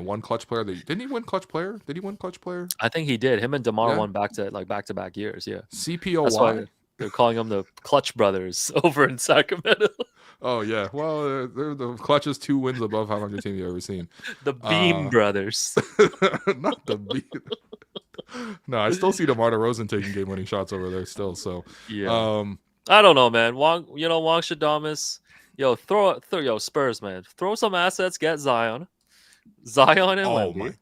Speaker 1: one clutch player. Didn't he win clutch player? Did he win clutch player?
Speaker 4: I think he did. Him and DeMar
Speaker 1: Yeah.
Speaker 4: won back-to-back years. Yeah. That's
Speaker 1: CPOY.
Speaker 4: why they're calling them the Clutch Brothers over in Sacramento.
Speaker 1: Oh yeah. Well, they're the clutchest 2 wins above 500 team you've ever seen.
Speaker 4: The Beam Brothers.
Speaker 1: Not the beat. No, I still see DeMar DeRozan taking game-winning shots over there still. So,
Speaker 4: Yeah. I don't know, man. Wong Shadamas, Spurs, man. Throw some assets, get Zion and
Speaker 1: oh
Speaker 4: Wemby,
Speaker 1: my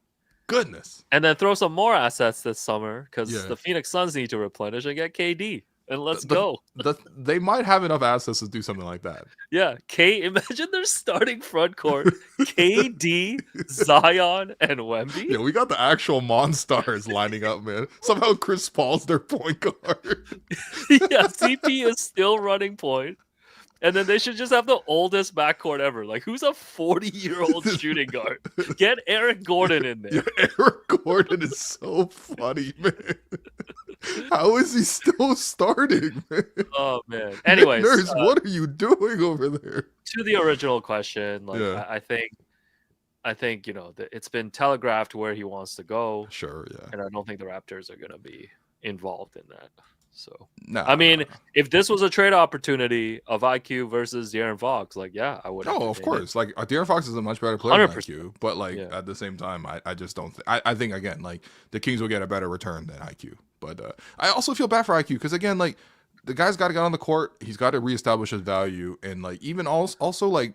Speaker 1: goodness.
Speaker 4: and then throw some more assets this summer because
Speaker 1: Yeah.
Speaker 4: the Phoenix Suns need to replenish and get KD, and let's
Speaker 1: The-
Speaker 4: go.
Speaker 1: They might have enough assets to do something like that.
Speaker 4: Yeah, imagine their starting front court: KD, Zion, and Wemby.
Speaker 1: Yeah, we got the actual Monstars lining up, man. Somehow Chris Paul's their point guard.
Speaker 4: Yeah, CP is still running point. And then they should just have the oldest backcourt ever. Like, who's a 40-year-old shooting guard? Get Eric Gordon in there.
Speaker 1: Yeah, Eric Gordon is so funny, man. How is he still starting, man?
Speaker 4: Oh, man. Anyways,
Speaker 1: Nurse, what are you doing over there?
Speaker 4: to the original question, like,
Speaker 1: Yeah.
Speaker 4: I think that it's been telegraphed where he wants to go,
Speaker 1: Sure, yeah.
Speaker 4: and I don't think the Raptors are going to be involved in that. So,
Speaker 1: No,
Speaker 4: I mean, if this was a trade opportunity of IQ versus De'Aaron Fox, like, yeah, I would.
Speaker 1: no, of
Speaker 4: entertain it.
Speaker 1: course. Like, De'Aaron Fox is a much better player than
Speaker 4: 100%.
Speaker 1: IQ, but like
Speaker 4: Yeah.
Speaker 1: at the same time, I just don't. I think again, like the Kings will get a better return than IQ. But I also feel bad for IQ because again, like the guy's got to get on the court. He's got to reestablish his value, and like even also like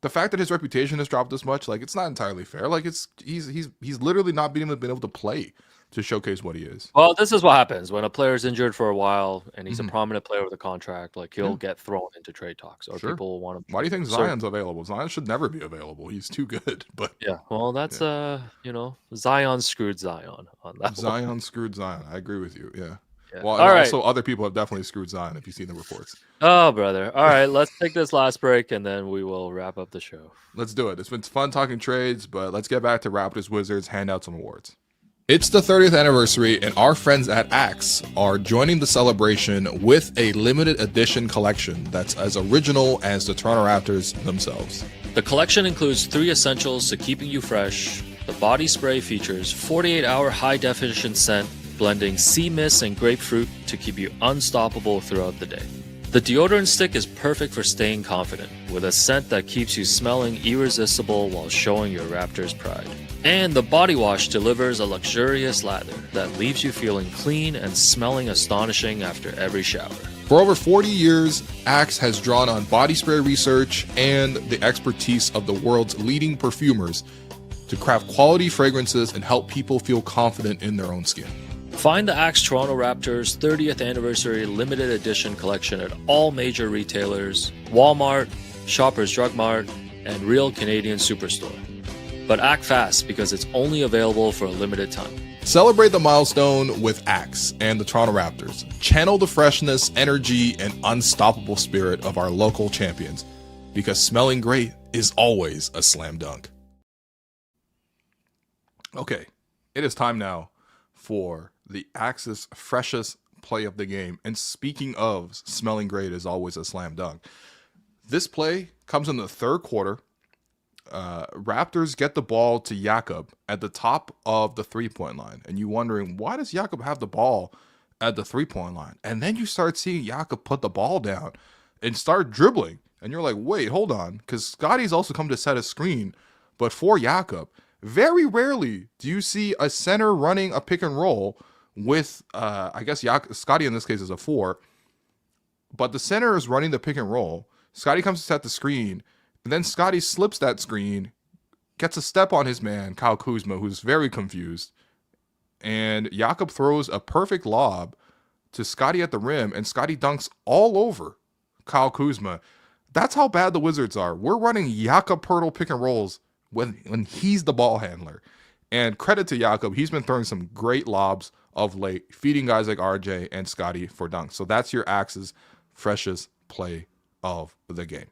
Speaker 1: the fact that his reputation has dropped this much, like it's not entirely fair. Like he's literally not been able to play to showcase what he is.
Speaker 4: Well, this is what happens when a player is injured for a while and he's
Speaker 1: Mhm.
Speaker 4: a prominent player with a contract. Like, he'll
Speaker 1: Yeah.
Speaker 4: get thrown into trade talks, or
Speaker 1: Sure.
Speaker 4: people will want to.
Speaker 1: Why do you think
Speaker 4: So-
Speaker 1: Zion's available? Zion should never be available. He's too good. But
Speaker 4: Yeah, well, that's Zion screwed Zion on that one.
Speaker 1: Zion screwed Zion. I agree with you. Yeah.
Speaker 4: Yeah.
Speaker 1: Well,
Speaker 4: All
Speaker 1: and
Speaker 4: right.
Speaker 1: also other people have definitely screwed Zion if you've seen the reports.
Speaker 4: Oh, brother. All right, let's take this last break and then we will wrap up the show.
Speaker 1: Let's do it. It's been fun talking trades, but let's get back to Raptors Wizards, hand out some awards. It's the 30th anniversary, and our friends at Axe are joining the celebration with a limited edition collection that's as original as the Toronto Raptors themselves.
Speaker 4: The collection includes 3 essentials to keeping you fresh. The body spray features 48-hour high-definition scent, blending sea mist and grapefruit to keep you unstoppable throughout the day. The deodorant stick is perfect for staying confident, with a scent that keeps you smelling irresistible while showing your Raptors pride. And the body wash delivers a luxurious lather that leaves you feeling clean and smelling astonishing after every shower.
Speaker 1: For over 40 years, Axe has drawn on body spray research and the expertise of the world's leading perfumers to craft quality fragrances and help people feel confident in their own skin.
Speaker 4: Find the Axe Toronto Raptors 30th Anniversary Limited Edition collection at all major retailers, Walmart, Shoppers Drug Mart, and Real Canadian Superstore. But act fast because it's only available for a limited time.
Speaker 1: Celebrate the milestone with Axe and the Toronto Raptors. Channel the freshness, energy, and unstoppable spirit of our local champions, because smelling great is always a slam dunk. Okay, it is time now for the Axe's freshest play of the game. And speaking of smelling great is always a slam dunk, this play comes in the third quarter. Raptors get the ball to Jakob at the top of the three-point line. And you're wondering, why does Jakob have the ball at the three-point line? And then you start seeing Jakob put the ball down and start dribbling. And you're like, wait, hold on. Because Scottie's also come to set a screen. But for Jakob, very rarely do you see a center running a pick and roll with, I guess Scottie in this case is a 4. But the center is running the pick and roll. Scottie comes to set the screen. And then Scottie slips that screen, gets a step on his man, Kyle Kuzma, who's very confused. And Jakob throws a perfect lob to Scottie at the rim, and Scottie dunks all over Kyle Kuzma. That's how bad the Wizards are. We're running Jakob Poeltl pick and rolls when he's the ball handler. And credit to Jakob, he's been throwing some great lobs of late, feeding guys like RJ and Scottie for dunks. So that's your Axe's freshest play of the game.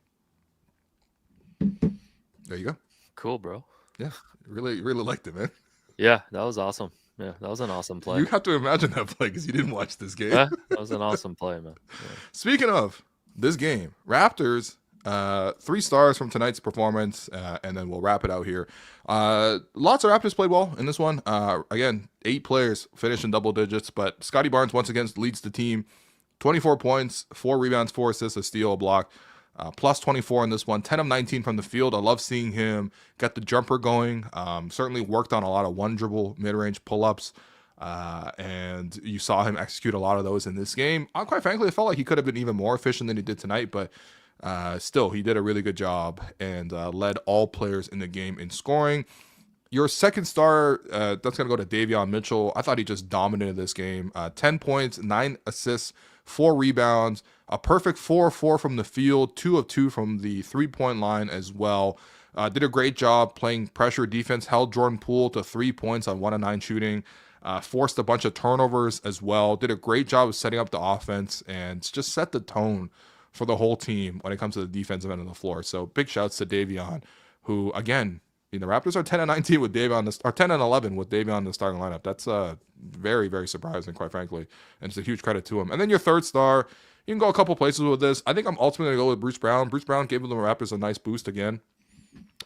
Speaker 1: There you go.
Speaker 4: Cool, bro.
Speaker 1: Yeah, really liked it, man.
Speaker 4: Yeah, that was awesome. Yeah, that was an awesome play.
Speaker 1: You have to imagine that play because you didn't watch this game.
Speaker 4: Yeah, that was an awesome play, man. Yeah.
Speaker 1: Speaking of this game, Raptors, 3 stars from tonight's performance, and then we'll wrap it out here. Lots of Raptors played well in this one. Again, 8 players finished in double digits, but Scottie Barnes once again leads the team. 24 points, 4 rebounds, 4 assists, a steal, a block. Plus 24 in this one, 10 of 19 from the field. I love seeing him get the jumper going. Certainly worked on a lot of one dribble mid-range pull-ups. And you saw him execute a lot of those in this game. Quite frankly, I felt like he could have been even more efficient than he did tonight, but still, he did a really good job and led all players in the game in scoring. Your second star, that's going to go to Davion Mitchell. I thought he just dominated this game. 10 points, 9 assists, 4 rebounds, a perfect 4 of 4 from the field, 2 of 2 from the three-point line as well. Did a great job playing pressure defense, held Jordan Poole to 3 points on 1 of 9 shooting, forced a bunch of turnovers as well. Did a great job of setting up the offense and just set the tone for the whole team when it comes to the defensive end of the floor. So big shouts to Davion, who, again, the Raptors are 10 and 19 with Davion, or 10 and 11 with Davion in the starting lineup. That's very, very surprising, quite frankly, and it's a huge credit to him. And then your third star, you can go a couple places with this. I think I'm ultimately going to go with Bruce Brown. Bruce Brown gave the Raptors a nice boost again.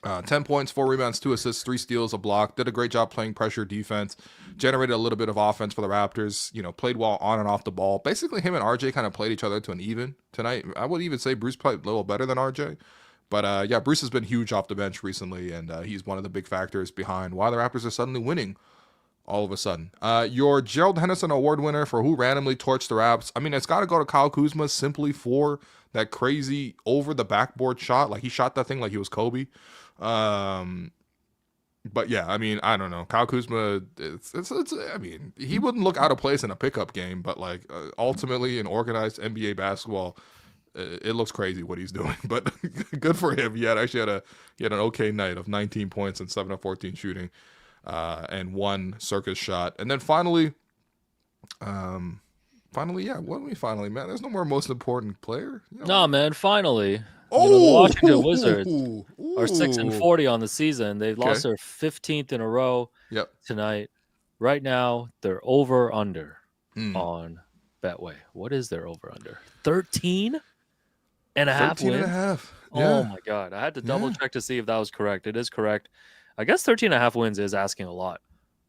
Speaker 1: 10 points, 4 rebounds, 2 assists, 3 steals, a block. Did a great job playing pressure defense. Generated a little bit of offense for the Raptors. Played well on and off the ball. Basically, him and RJ kind of played each other to an even tonight. I would even say Bruce played a little better than RJ. But yeah, Bruce has been huge off the bench recently, and he's one of the big factors behind why the Raptors are suddenly winning all of a sudden. Your Gerald Henderson Award winner for who randomly torched the Raps. I mean, it's got to go to Kyle Kuzma simply for that crazy over the backboard shot. Like, he shot that thing like he was Kobe. But yeah, I mean, I don't know. Kyle Kuzma, I mean, he wouldn't look out of place in a pickup game, but like ultimately in organized NBA basketball, it looks crazy what he's doing. But good for him. He had an okay night of 19 points and 7 of 14 shooting, and 1 circus shot. And then finally, man, there's no more most important player.
Speaker 4: No, man, finally. The Washington Wizards are 6-40 on the season. They've lost their 15th in a row tonight. Right now, they're over under
Speaker 1: Mm.
Speaker 4: on Betway. What is their over under? 13 and a half
Speaker 1: 13
Speaker 4: wins.
Speaker 1: and a half.
Speaker 4: Oh
Speaker 1: Yeah.
Speaker 4: my god. I had to double
Speaker 1: Yeah.
Speaker 4: check to see if that was correct. It is correct. I guess 13 and a half wins is asking a lot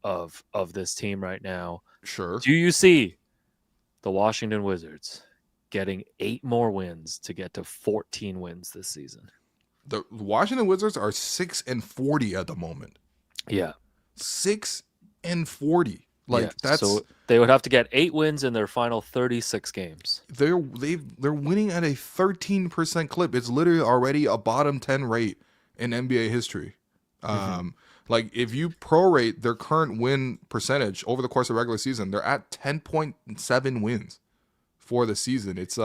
Speaker 4: of this team right now.
Speaker 1: Sure.
Speaker 4: Do you see the Washington Wizards getting 8 more wins to get to 14 wins this season?
Speaker 1: The Washington Wizards are 6-40 at the moment.
Speaker 4: Yeah.
Speaker 1: 6-40. Like
Speaker 4: Yeah.
Speaker 1: that's
Speaker 4: So they would have to get 8 wins in their final 36 games.
Speaker 1: they're winning at a 13% clip. It's literally already a bottom 10 rate in NBA history. Like if you prorate their current win percentage over the course of regular season, they're at 10.7 wins for the season. It's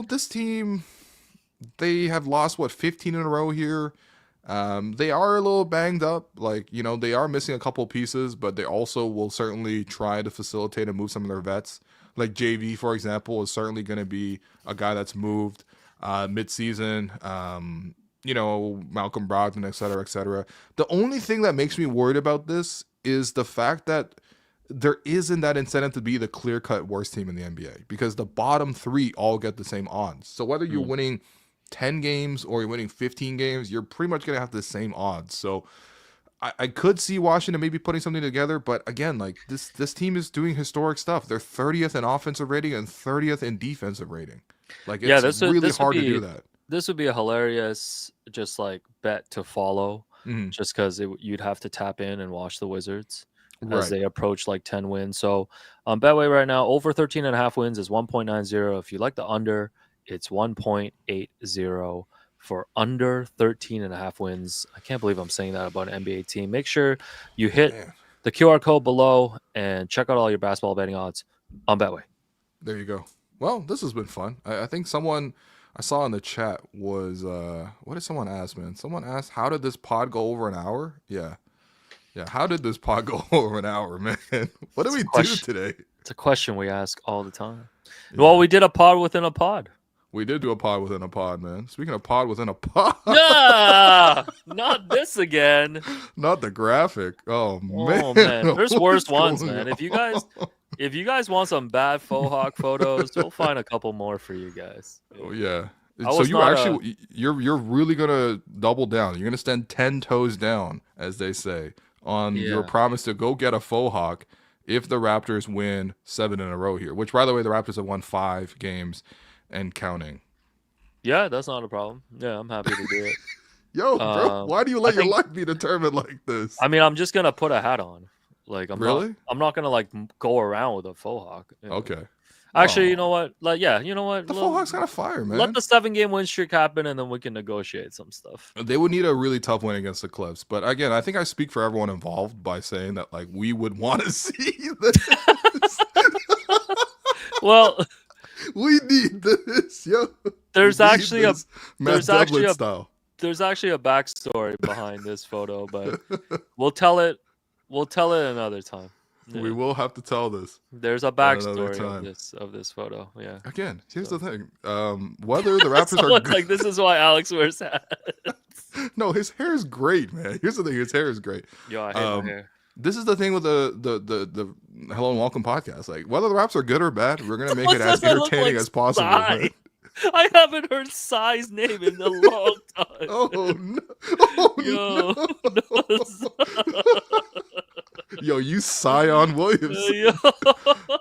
Speaker 1: this team, they have lost 15 in a row here. They are a little banged up. Like, they are missing a couple pieces, but they also will certainly try to facilitate and move some of their vets. Like JV, for example, is certainly going to be a guy that's moved mid-season. Malcolm Brogdon, et cetera, et cetera. The only thing that makes me worried about this is the fact that there isn't that incentive to be the clear-cut worst team in the NBA because the bottom 3 all get the same odds. So whether you're winning 10 games or you're winning 15 games, you're pretty much going to have the same odds. So I could see Washington maybe putting something together, but again, like this team is doing historic stuff. They're 30th in offensive rating and 30th in defensive rating. Like it's really hard to do that.
Speaker 4: This would be a hilarious just like bet to follow, just because you'd have to tap in and watch the Wizards as they approach like 10 wins. So on Betway right now, over 13 and a half wins is 1.90. If you like the under, it's 1.80 for under 13 and a half wins. I can't believe I'm saying that about an NBA team. Make sure you hit the QR code below and check out all your basketball betting odds on Betway.
Speaker 1: There you go. Well, this has been fun. I think someone I saw in the chat was, what did someone ask, man? Someone asked, how did this pod go over an hour? Yeah. How did this pod go over an hour, man? What did we do today?
Speaker 4: It's a question we ask all the time. Yeah. Well, we did a pod within a pod.
Speaker 1: We did do a pod within a pod, man. Speaking of pod within a pod.
Speaker 4: Nah, not this again.
Speaker 1: Not the graphic. Oh man.
Speaker 4: There's worse ones, man. If you guys want some bad faux hawk photos, we'll find a couple more for you guys.
Speaker 1: Oh yeah. So you're really gonna double down. You're gonna stand 10 toes down, as they say, on your promise to go get a faux hawk if the Raptors win 7 in a row here. Which, by the way, the Raptors have won 5 games and counting.
Speaker 4: Yeah, that's not a problem. Yeah, I'm happy to do it.
Speaker 1: Yo, bro, why do you let your life be determined like this?
Speaker 4: I mean, I'm just gonna put a hat on. Like, I'm
Speaker 1: really?
Speaker 4: I'm not gonna like go around with a faux hawk.
Speaker 1: Okay.
Speaker 4: Actually, you know what? Like, you know what?
Speaker 1: The faux hawk's kind of fire, man.
Speaker 4: Let the 7-game win streak happen, and then we can negotiate some stuff.
Speaker 1: They would need a really tough win against the Clips, but again, I think I speak for everyone involved by saying that like we would want to see this.
Speaker 4: Well,
Speaker 1: we need this, yo.
Speaker 4: There's actually a
Speaker 1: style.
Speaker 4: There's actually a backstory behind this photo, but we'll tell it another time. Yeah.
Speaker 1: We will have to tell this.
Speaker 4: There's a backstory of this photo. Yeah.
Speaker 1: Again, here's the thing. Whether the Raptors are good,
Speaker 4: like, this is why Alex wears hats.
Speaker 1: No, his hair is great, man. Here's the thing. His hair is great.
Speaker 4: Yo, I hate my hair.
Speaker 1: This is the thing with the Hello and Welcome podcast. Like, whether the Raps are good or bad, we're gonna make it as entertaining as possible. Right?
Speaker 4: I haven't heard Sai's name in a long time.
Speaker 1: Oh no! Yo, you Sion Williams.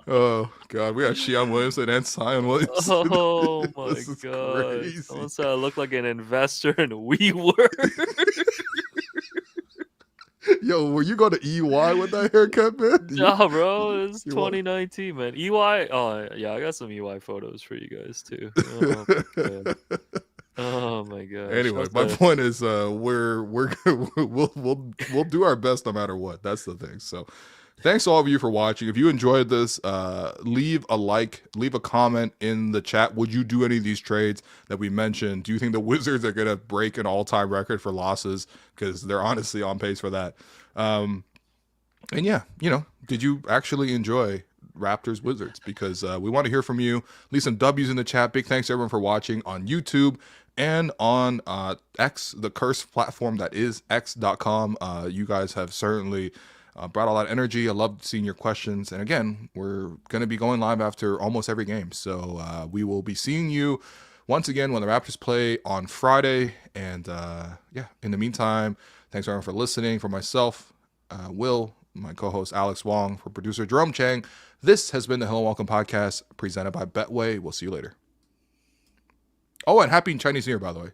Speaker 1: Oh god, we got Shion Williamson and Sion Williams.
Speaker 4: Oh my god! Someone said I look like an investor in WeWork.
Speaker 1: Yo, were you going to EY with that haircut, man?
Speaker 4: Nah, bro, it's 2019, man. EY. Oh yeah, I got some EY photos for you guys too. Oh my god.
Speaker 1: Anyway, my point is, we'll do our best no matter what. That's the thing. So, thanks to all of you for watching. If you enjoyed this, leave a like, leave a comment in the chat. Would you do any of these trades that we mentioned? Do you think the Wizards are going to break an all-time record for losses? Because they're honestly on pace for that. And yeah, did you actually enjoy Raptors Wizards, because we want to hear from you. Leave some W's in the chat. Big thanks to everyone for watching on YouTube and on X, the cursed platform that is X.com. You guys have certainly brought a lot of energy. I love seeing your questions. And again, we're going to be going live after almost every game. So we will be seeing you once again when the Raptors play on Friday. And yeah, in the meantime, thanks everyone for listening. For myself, Will, my co-host Alex Wong, for producer Jerome Chang, this has been the Hello and Welcome podcast presented by Betway. We'll see you later. Oh, and happy Chinese New Year, by the way.